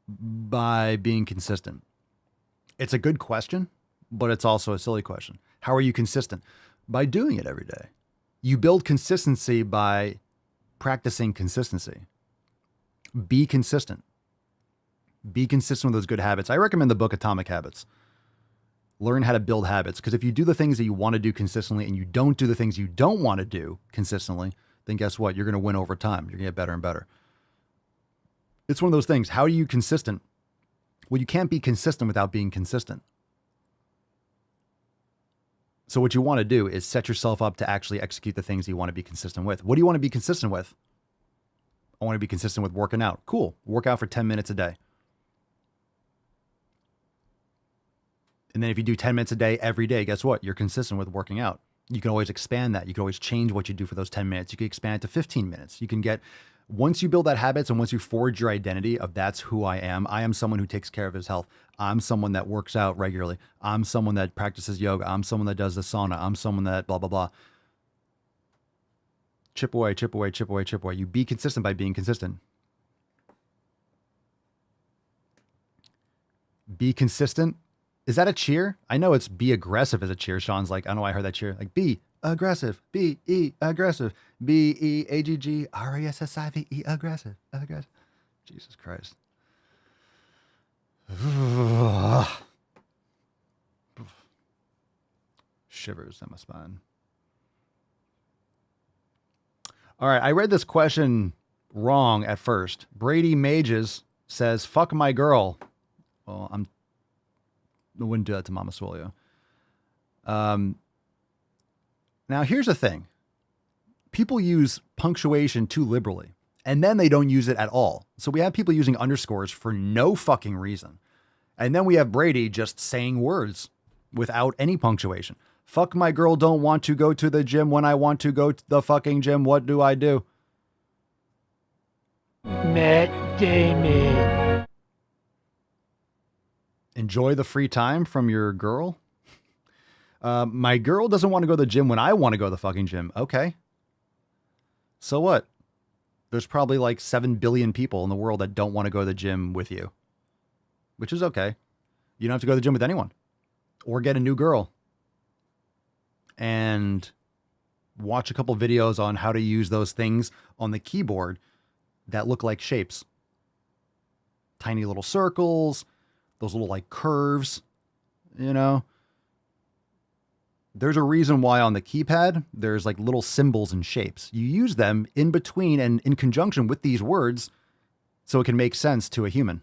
By being consistent. It's a good question, but it's also a silly question. How are you consistent? By doing it every day. You build consistency by practicing consistency. Be consistent. Be consistent with those good habits. I recommend the book Atomic Habits. Learn how to build habits, because if you do the things that you want to do consistently and you don't do the things you don't want to do consistently, then guess what? You're going to win over time. You're going to get better and better. It's one of those things. How are you consistent? Well, you can't be consistent without being consistent. So what you want to do is set yourself up to actually execute the things you want to be consistent with. What do you want to be consistent with? I want to be consistent with working out. Cool. Work out for 10 minutes a day. And then if you do 10 minutes a day, every day, guess what? You're consistent with working out. You can always expand that. You can always change what you do for those 10 minutes. You can expand it to 15 minutes. You can get, once you build that habits and once you forge your identity of that's who I am someone who takes care of his health. I'm someone that works out regularly. I'm someone that practices yoga. I'm someone that does the sauna. I'm someone that blah, blah, blah. Chip away, chip away, chip away, chip away. You be consistent by being consistent. Be consistent. Is that a cheer? I know it's be aggressive as a cheer. Sean's like, I know I heard that cheer. Like be aggressive. B-E aggressive. B-E-A-G-G-R-E-S-S-I-V-E aggressive. Aggressive. Jesus Christ. Shivers down my spine. All right, I read this question wrong at first. Brady Mages says, fuck my girl. Well, I wouldn't do that to Mama Swolio. Now, here's the thing. People use punctuation too liberally, and then they don't use it at all. So we have people using underscores for no fucking reason. And then we have Brady just saying words without any punctuation. Fuck my girl, don't want to go to the gym when I want to go to the fucking gym. What do I do?
Matt Damon.
Enjoy the free time from your girl. My girl doesn't want to go to the gym when I want to go to the fucking gym. Okay. So what? There's probably like 7 billion people in the world that don't want to go to the gym with you, which is okay. You don't have to go to the gym with anyone or get a new girl and watch a couple videos on how to use those things on the keyboard that look like shapes. Tiny little circles, those little like curves, you know. There's a reason why on the keypad, there's like little symbols and shapes. You use them in between and in conjunction with these words so it can make sense to a human.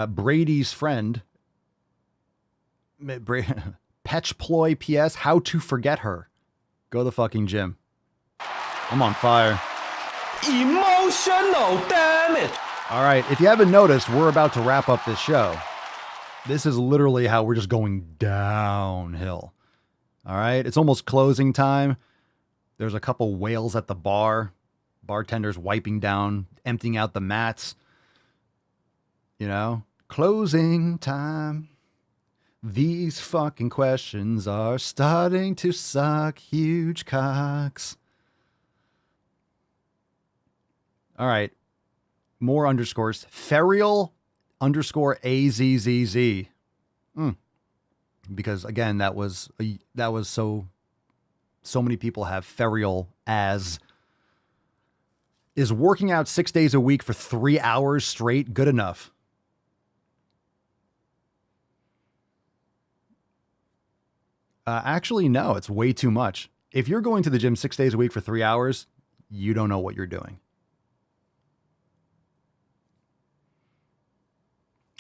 Brady's friend, Petchploy PS, how to forget her. Go to the fucking gym. I'm on fire.
Emotional damage.
All right, if you haven't noticed, we're about to wrap up this show. This is literally how we're just going downhill. All right, it's almost closing time. There's a couple whales at the bar. Bartenders wiping down, emptying out the mats. You know, closing time. These fucking questions are starting to suck huge cocks. All right. More underscores. Ferial underscore AZZZ. Because again, that was so many people have ferial as. Is working out 6 days a week for 3 hours straight good enough? Actually, no, it's way too much. If you're going to the gym 6 days a week for 3 hours, you don't know what you're doing.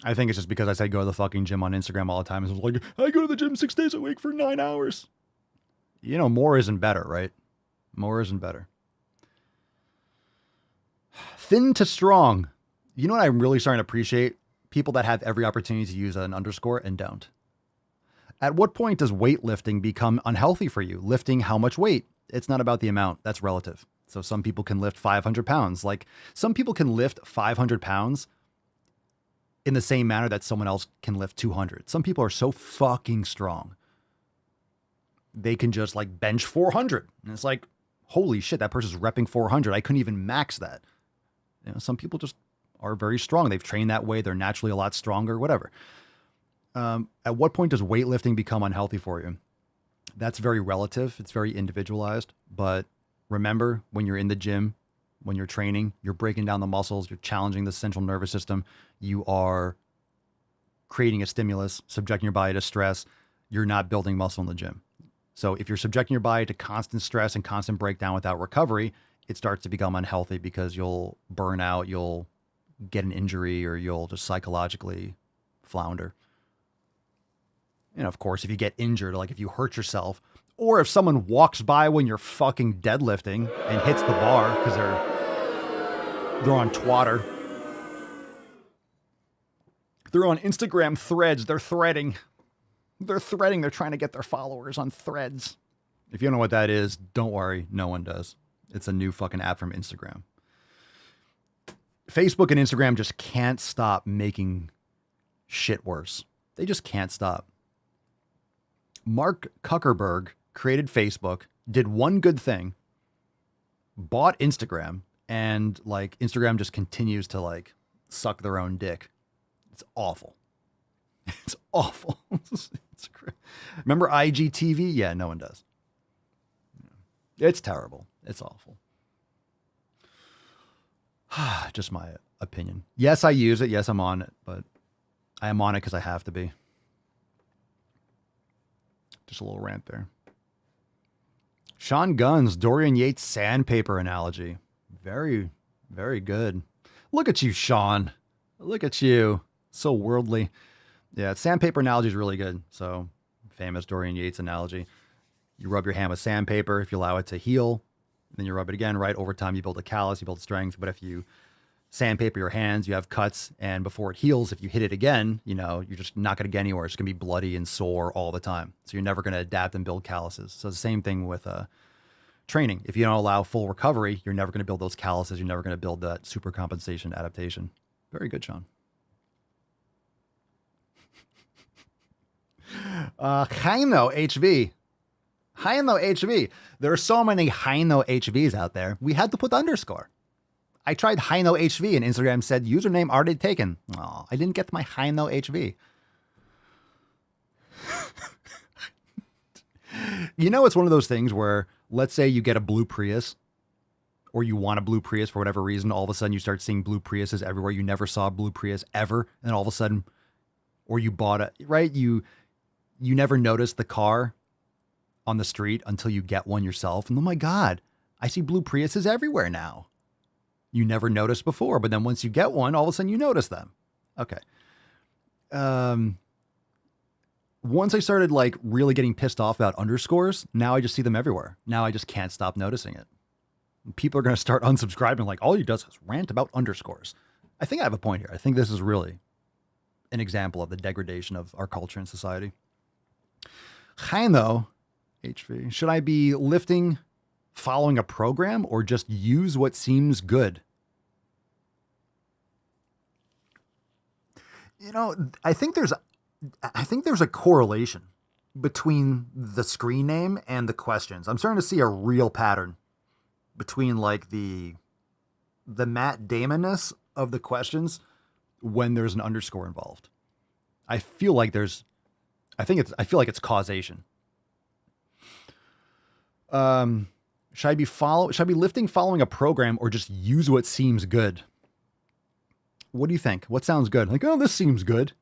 I think it's just because I said go to the fucking gym on Instagram all the time. It's like, I go to the gym 6 days a week for 9 hours. You know, more isn't better, right? More isn't better. Thin to strong. You know what I'm really starting to appreciate? People that have every opportunity to use an underscore and don't. At what point does weightlifting become unhealthy for you? Lifting how much weight? It's not about the amount. That's relative. So some people can lift 500 pounds. Like some people can lift 500 pounds in the same manner that someone else can lift 200. Some people are so fucking strong. They can just like bench 400. And it's like, holy shit, that person's repping 400. I couldn't even max that. You know, some people just are very strong. They've trained that way. They're naturally a lot stronger, whatever. At what point does weightlifting become unhealthy for you? That's very relative. It's very individualized. But remember, when you're in the gym, when you're training, you're breaking down the muscles, you're challenging the central nervous system, you are creating a stimulus, subjecting your body to stress. You're not building muscle in the gym. So if you're subjecting your body to constant stress and constant breakdown without recovery, it starts to become unhealthy because you'll burn out, you'll get an injury, or you'll just psychologically flounder. And of course, if you get injured, like if you hurt yourself, or if someone walks by when you're fucking deadlifting and hits the bar because they're on Twitter, they're on Instagram threads, they're threading. They're trying to get their followers on Threads. If you don't know what that is, don't worry. No one does. It's a new fucking app from Instagram. Facebook and Instagram just can't stop making shit worse. They just can't stop. Mark Zuckerberg created Facebook, did one good thing, bought Instagram, and like Instagram just continues to like suck their own dick. It's awful. It's awful. It's crazy. Remember IGTV? Yeah, no one does. It's terrible. It's awful. Just my opinion. Yes, I use it. Yes, I'm on it, but I am on it because I have to be. Just a little rant there. Sean Gunn's Dorian Yates sandpaper analogy. Very, very good. Look at you, Sean. Look at you. So worldly. Yeah, sandpaper analogy is really good. So, famous Dorian Yates analogy. You rub your hand with sandpaper. If you allow it to heal, then you rub it again, right? Over time, you build a callus, you build strength. But if you sandpaper your hands, you have cuts. And before it heals, if you hit it again, you know, you're just not going to get anywhere. It's going to be bloody and sore all the time. So you're never going to adapt and build calluses. So the same thing with training. If you don't allow full recovery, you're never going to build those calluses. You're never going to build that super compensation adaptation. Very good, Sean. Heino HV. Heino HV. There are so many Heino HVs out there. We had to put underscore. I tried Heino HV and Instagram said username already taken. Oh, I didn't get my Heino HV. You know, it's one of those things where, let's say you get a blue Prius, or you want a blue Prius for whatever reason. All of a sudden you start seeing blue Priuses everywhere. You never saw a blue Prius ever. And all of a sudden, or you bought it, right? You never noticed the car on the street until you get one yourself. And oh my God, I see blue Priuses everywhere now. You never noticed before, but then once you get one, all of a sudden you notice them. Okay. Once I started like really getting pissed off about underscores, now I just see them everywhere. Now I just can't stop noticing it. People are going to start unsubscribing like, all he does is rant about underscores. I think I have a point here. I think this is really an example of the degradation of our culture and society. Heino HV, should I be lifting following a program or just use what seems good? You know, I think there's a correlation between the screen name and the questions. I'm starting to see a real pattern between like the Matt Damon-ness of the questions when there's an underscore involved. I feel like it's causation. Should I be lifting following a program or just use what seems good? What do you think? What sounds good? Like, oh, this seems good.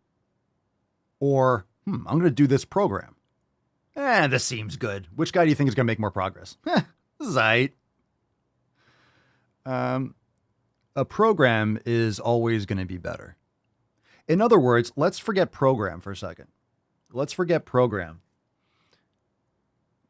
Or, I'm going to do this program. This seems good. Which guy do you think is going to make more progress? This is aight. A program is always going to be better. In other words, let's forget program for a second. Let's forget program.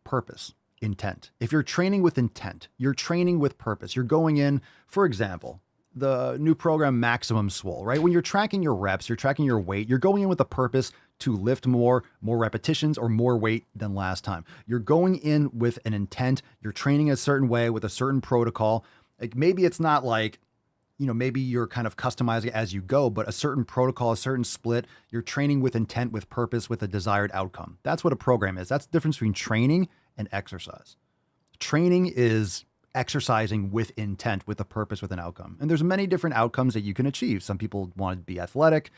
Purpose, intent. If you're training with intent, you're training with purpose. You're going in, for example, the new program Maximum Swole, right? When you're tracking your reps, you're tracking your weight, you're going in with a purpose to lift more repetitions or more weight than last time. You're going in with an intent. You're training a certain way with a certain protocol. Like maybe it's not like, maybe you're kind of customizing it as you go, but a certain protocol, a certain split, you're training with intent, with purpose, with a desired outcome. That's what a program is. That's the difference between training and exercise. Training is exercising with intent, with a purpose, with an outcome. And there's many different outcomes that you can achieve. Some people want to be athletic,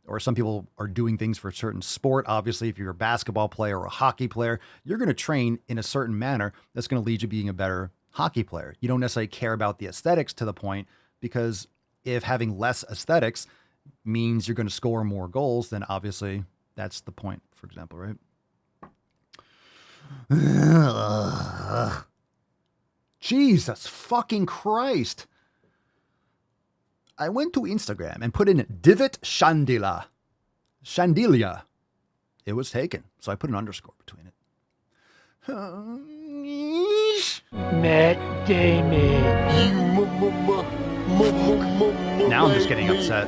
or some people are doing things for a certain sport. Obviously, if you're a basketball player or a hockey player, you're going to train in a certain manner that's going to lead you being a better hockey player. You don't necessarily care about the aesthetics to the point, because if having less aesthetics means you're going to score more goals, then obviously that's the point, for example, right? Jesus fucking Christ. I went to Instagram and put in divot chandelier. Chandelia. It was taken, so I put an underscore between it.
Matt Damon.
Now I'm just getting upset.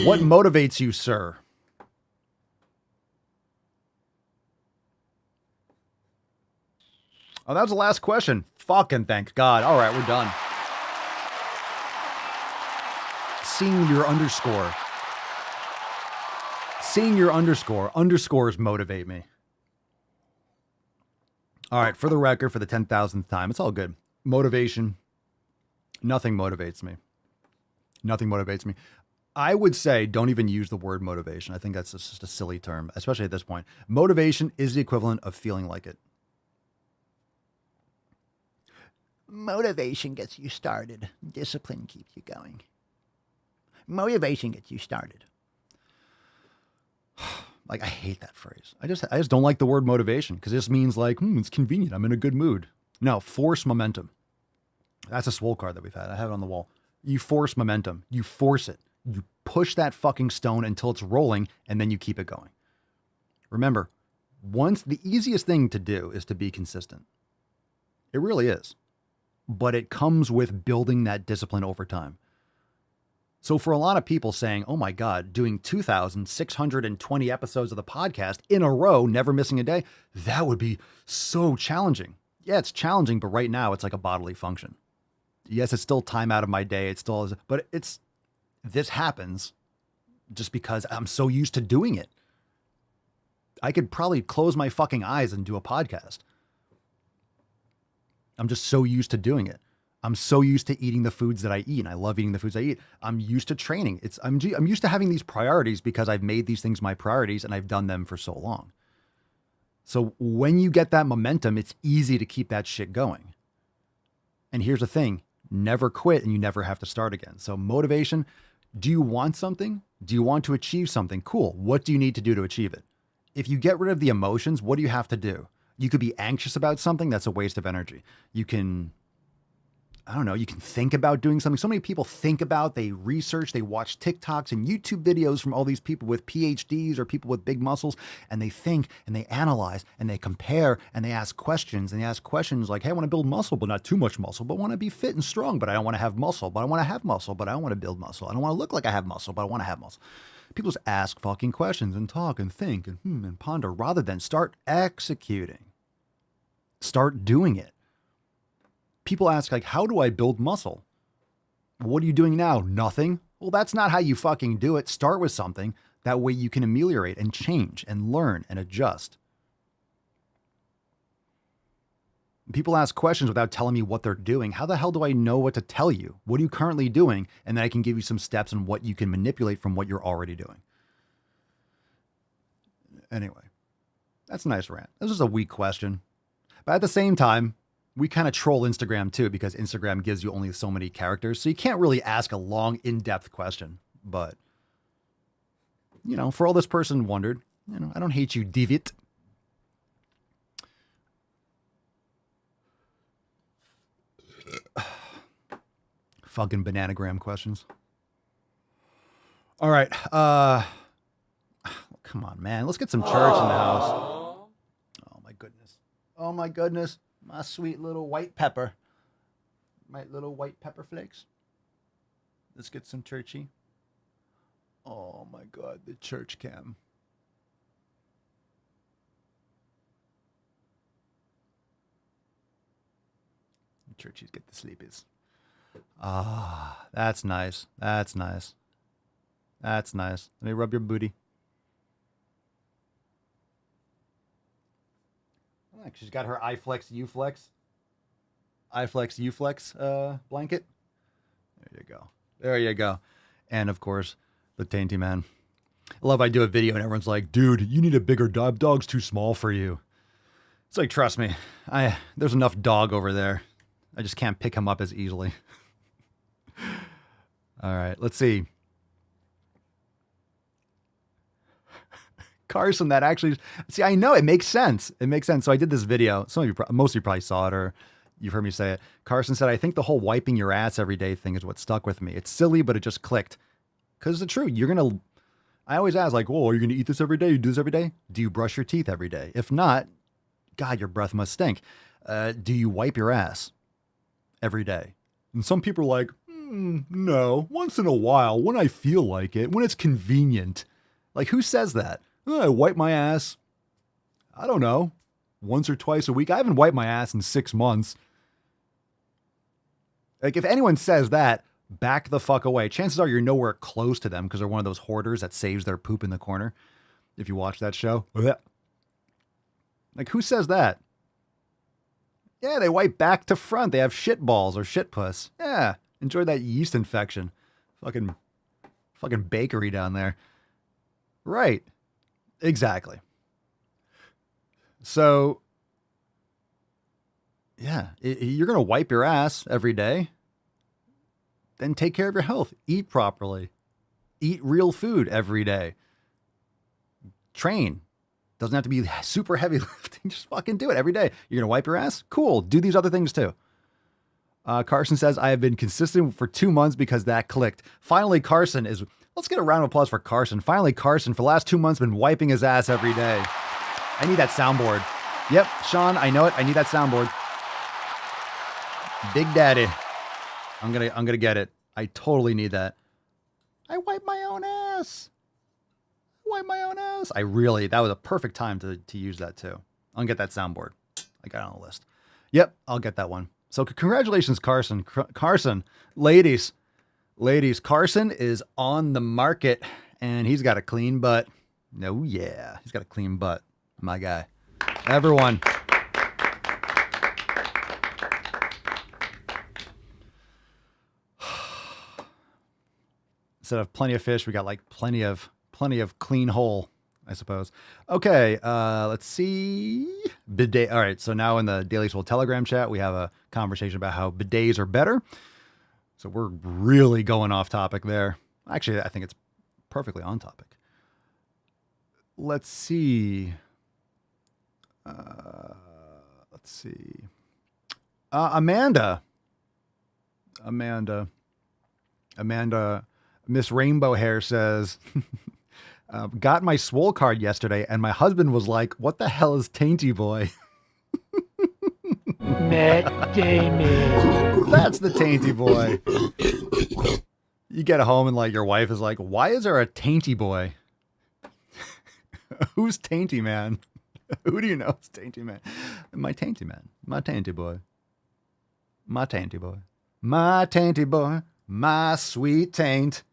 What motivates you, sir? Oh, that was the last question. Fucking thank God. All right, we're done. Seeing your underscore. Underscores motivate me. All right, for the record, for the 10,000th time, it's all good. Motivation. Nothing motivates me. I would say don't even use the word motivation. I think that's just a silly term, especially at this point. Motivation is the equivalent of feeling like it. Motivation gets you started. Discipline keeps you going. Motivation gets you started. Like, I hate that phrase. I just don't like the word motivation, because it just means like, it's convenient. I'm in a good mood. No, force momentum. That's a swole card that we've had. I have it on the wall. You force momentum. You force it. You push that fucking stone until it's rolling, and then you keep it going. Remember, the easiest thing to do is to be consistent. It really is. But it comes with building that discipline over time. So for a lot of people saying, oh my God, doing 2,620 episodes of the podcast in a row, never missing a day, that would be so challenging. Yeah, it's challenging, but right now it's like a bodily function. Yes, it's still time out of my day. It still is, but this happens just because I'm so used to doing it. I could probably close my fucking eyes and do a podcast. I'm just so used to doing it. I'm so used to eating the foods that I eat, and I love eating the foods I eat. I'm used to training. I'm used to having these priorities because I've made these things my priorities and I've done them for so long. So when you get that momentum, it's easy to keep that shit going. And here's the thing, never quit and you never have to start again. So motivation, do you want something? Do you want to achieve something? Cool. What do you need to do to achieve it? If you get rid of the emotions, what do you have to do? You could be anxious about something. That's a waste of energy. You can think about doing something. So many people think about, they research, they watch TikToks and YouTube videos from all these people with PhDs or people with big muscles, and they think and they analyze and they compare and they ask questions. And they ask questions like, hey, I want to build muscle, but not too much muscle, but I want to be fit and strong, but I don't want to have muscle, but I want to have muscle, but I don't want to build muscle. I don't want to look like I have muscle, but I want to have muscle. People just ask fucking questions and talk and think and ponder rather than start executing. Start doing it. People ask, like, how do I build muscle? What are you doing now? Nothing. Well, that's not how you fucking do it. Start with something. That way you can ameliorate and change and learn and adjust. People ask questions without telling me what they're doing. How the hell do I know what to tell you? What are you currently doing? And then I can give you some steps on what you can manipulate from what you're already doing. Anyway, that's a nice rant. This is a weak question. But at the same time, we kind of troll Instagram too, because Instagram gives you only so many characters. So you can't really ask a long, in-depth question. But, for all this person wondered, I don't hate you, Divit. Fucking bananagram questions. All right. Come on, man. Let's get some church in the house. Oh, my goodness. Oh, my goodness. My sweet little white pepper. My little white pepper flakes. Let's get some churchy. Oh my God, the church cam. Churchies get the sleepies. Ah, that's nice. That's nice. That's nice. Let me rub your booty. Look, she's got her iFlex U-Flex. iFlex U-Flex blanket. There you go. There you go. And of course, the Tainty Man. I love I do a video and everyone's like, dude, you need a bigger dog. Dog's too small for you. It's like, trust me, there's enough dog over there. I just can't pick him up as easily. All right, let's see. Carson, that actually, see, I know it makes sense. It makes sense. So I did this video. Some of you, most of you probably saw it or you've heard me say it. Carson said, I think the whole wiping your ass every day thing is what stuck with me. It's silly, but it just clicked. Because it's true. I always ask like, oh, are you going to eat this every day? You do this every day? Do you brush your teeth every day? If not, God, your breath must stink. Do you wipe your ass every day? And some people are like, no, once in a while, when I feel like it, when it's convenient. Like, who says that? I wipe my ass, I don't know, once or twice a week. I haven't wiped my ass in 6 months. Like, if anyone says that, back the fuck away. Chances are you're nowhere close to them because they're one of those hoarders that saves their poop in the corner. If you watch that show. Like, who says that? Yeah, they wipe back to front. They have shit balls or shit puss. Yeah, enjoy that yeast infection. Fucking bakery down there. Right. Exactly. So, yeah, you're going to wipe your ass every day. Then take care of your health. Eat properly. Eat real food every day. Train. Doesn't have to be super heavy lifting. Just fucking do it every day. You're going to wipe your ass? Cool. Do these other things too. Carson says, I have been consistent for 2 months because that clicked. Finally, Carson is... Let's get a round of applause for Carson. Finally, Carson, for the last 2 months, been wiping his ass every day. I need that soundboard. Yep, Sean, I know it. I need that soundboard. Big Daddy. I'm gonna get it. I totally need that. I wipe my own ass. That was a perfect time to use that too. I'll get that soundboard. I got it on the list. Yep, I'll get that one. So congratulations, Carson. Carson, ladies, Carson is on the market and he's got a clean butt. Oh yeah, he's got a clean butt. My guy. Everyone. Instead of plenty of fish, we got like plenty of clean hole, I suppose. Okay, let's see. Bidet. All right, so now in the Daily Swole Telegram chat, we have a conversation about how bidets are better. So we're really going off topic there. Actually, I think it's perfectly on topic. Let's see. Amanda, Miss Rainbow Hair says, got my Swole card yesterday and my husband was like, what the hell is Tainty Boy?
Matt Damon.
That's the Tainty Boy. You get home and like your wife is like, why is there a Tainty Boy? Who's Tainty Man? Who do you know is Tainty Man? My Tainty Man. My Tainty Boy. My Tainty Boy. My Tainty Boy. My sweet taint.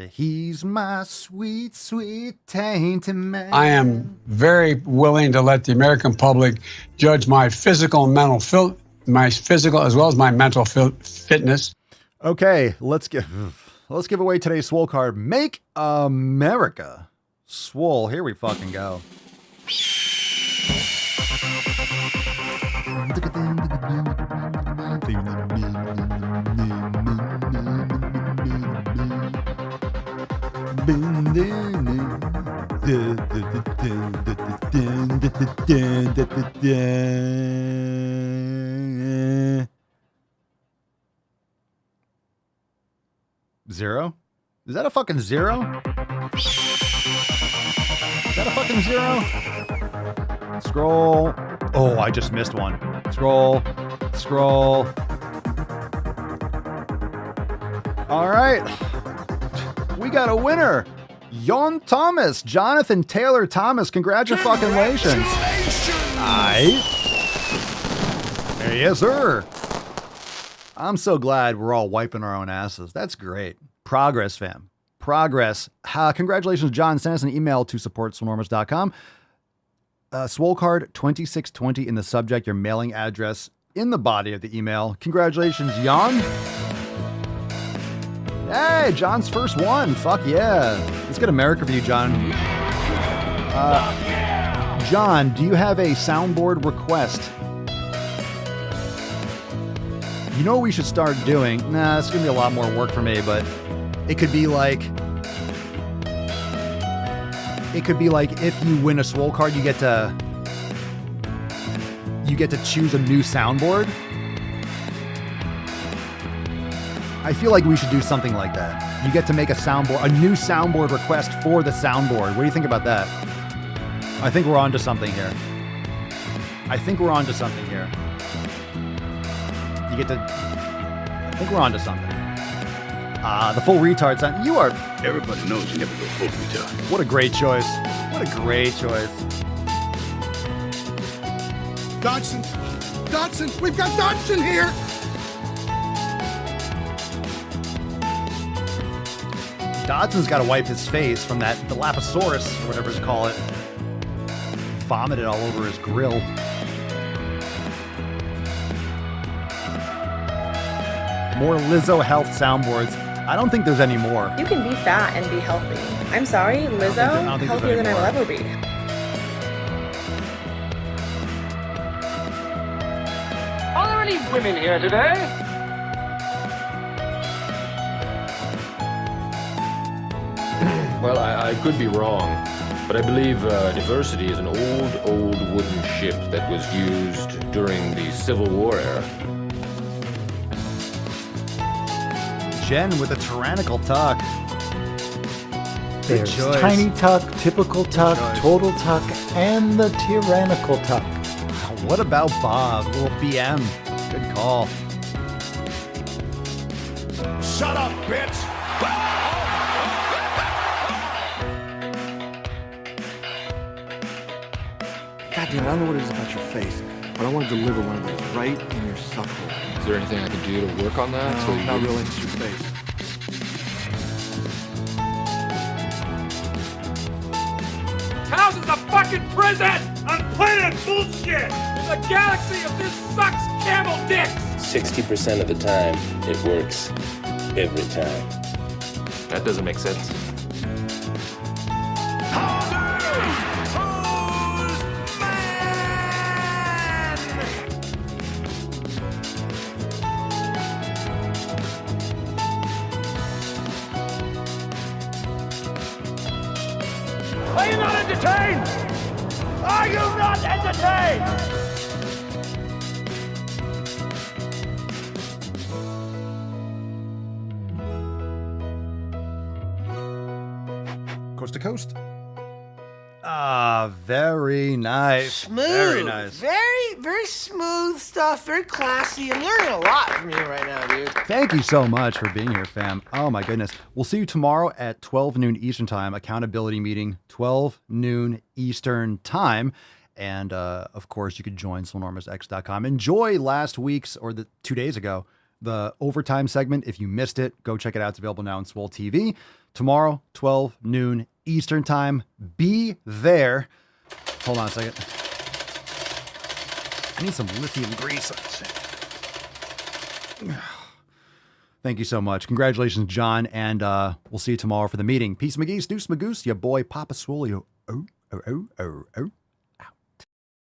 He's my sweet, sweet tainty man.
I am very willing to let the American public judge my physical and mental my physical as well as my mental fitness.
Okay, let's give away today's Swole card. Make America Swole. Here we fucking go. Zero? Is that a fucking zero? Is that a fucking zero? Scroll. Oh, I just missed one. Scroll. All right. We got a winner. Yon Thomas. Jonathan Taylor Thomas. Congratulations. Aye. Yes, sir. I'm so glad we're all wiping our own asses. That's great. Progress, fam. Progress. Congratulations, John. Send us an email to support.swolenormous.com. Swole card 2620 in the subject, your mailing address in the body of the email. Congratulations, Jan. Hey, John's first one. Fuck yeah. Let's get America for you, John. John, do you have a soundboard request? You know what we should start doing? Nah, it's going to be a lot more work for me, but it could be like if you win a Swole card, you get to choose a new soundboard. I feel like we should do something like that. You get to make a new soundboard request for the soundboard. What do you think about that? I think we're onto something here. I think we're onto something. The full retard sound. You are.
Everybody knows you never go full retard.
What a great choice. What a great choice.
Dodson! We've got Dodson here!
Dodson's got to wipe his face from the Dilophosaurus, or whatever you call it. Vomited all over his grill. More Lizzo health soundboards. I don't think there's any more.
You can be fat and be healthy. I'm sorry, Lizzo, healthier than I will ever be.
Are there any women here today?
Well, I could be wrong, but I believe diversity is an old wooden ship that was used during the Civil War era.
Jen with a tyrannical tuck.
There's tiny tuck, typical tuck, total tuck, and the tyrannical tuck.
What about Bob? Little BM. Good call.
Shut up, bitch!
God damn it, I don't know what it is about your face, but I want to deliver one of those right in your suck hole.
Is there anything I can do to work on that?
No, not really, it's your face.
House is a fucking prison on planet bullshit! In the galaxy of this sucks camel dicks!
60% of the time, it works. Every time.
That doesn't make sense.
Are you not entertained? Are you not entertained?
Coast to coast. Very nice.
Smooth.
Very nice.
Very smooth stuff. Very classy. I'm learning a lot from you right now, dude.
Thank you so much for being here, fam. Oh my goodness. We'll see you tomorrow at 12 noon Eastern time. Accountability meeting, 12 noon Eastern time. And of course, you could join swolenormousx.com. Enjoy last week's, or 2 days ago, the overtime segment. If you missed it, go check it out. It's available now on Swole TV. Tomorrow, 12 noon Eastern time. Be there. Hold on a second. I need some lithium grease. Thank you so much. Congratulations, John. And we'll see you tomorrow for the meeting. Peace, McGee's, Deuce, Magoose, your boy, Papa Swolio. Oh.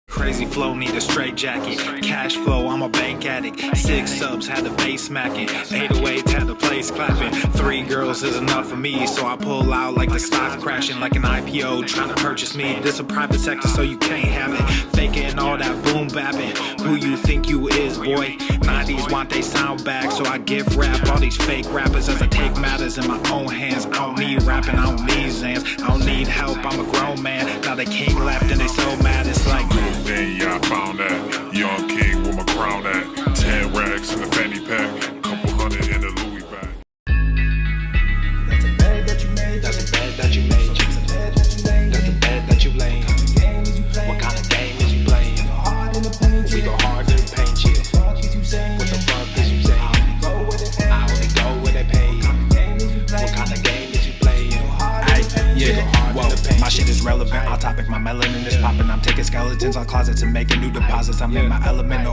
Crazy flow, need a straight jacket. Cash flow, I'm a bank addict. 6 subs, had the bass smacking. 808s, had the place clapping. 3 girls is enough for me, so I pull out like the stock crashing. Like an IPO, trying to purchase me. This a private sector, so you can't have it. Faking all that boom bapping. Who you think you is, boy? 90s want they sound back, so I give rap all these fake rappers as I take matters in my own hands. I don't need rapping, I don't need Zans. I don't need help, I'm a grown man. Now they king left and they so mad, it's like
then yeah, I found that young king with my crown at 10 racks in the fanny pack, couple hundred in the Louis bag.
relevant. On topic, my melanin is popping. I'm taking skeletons on closets and making new deposits. I'm in my element, no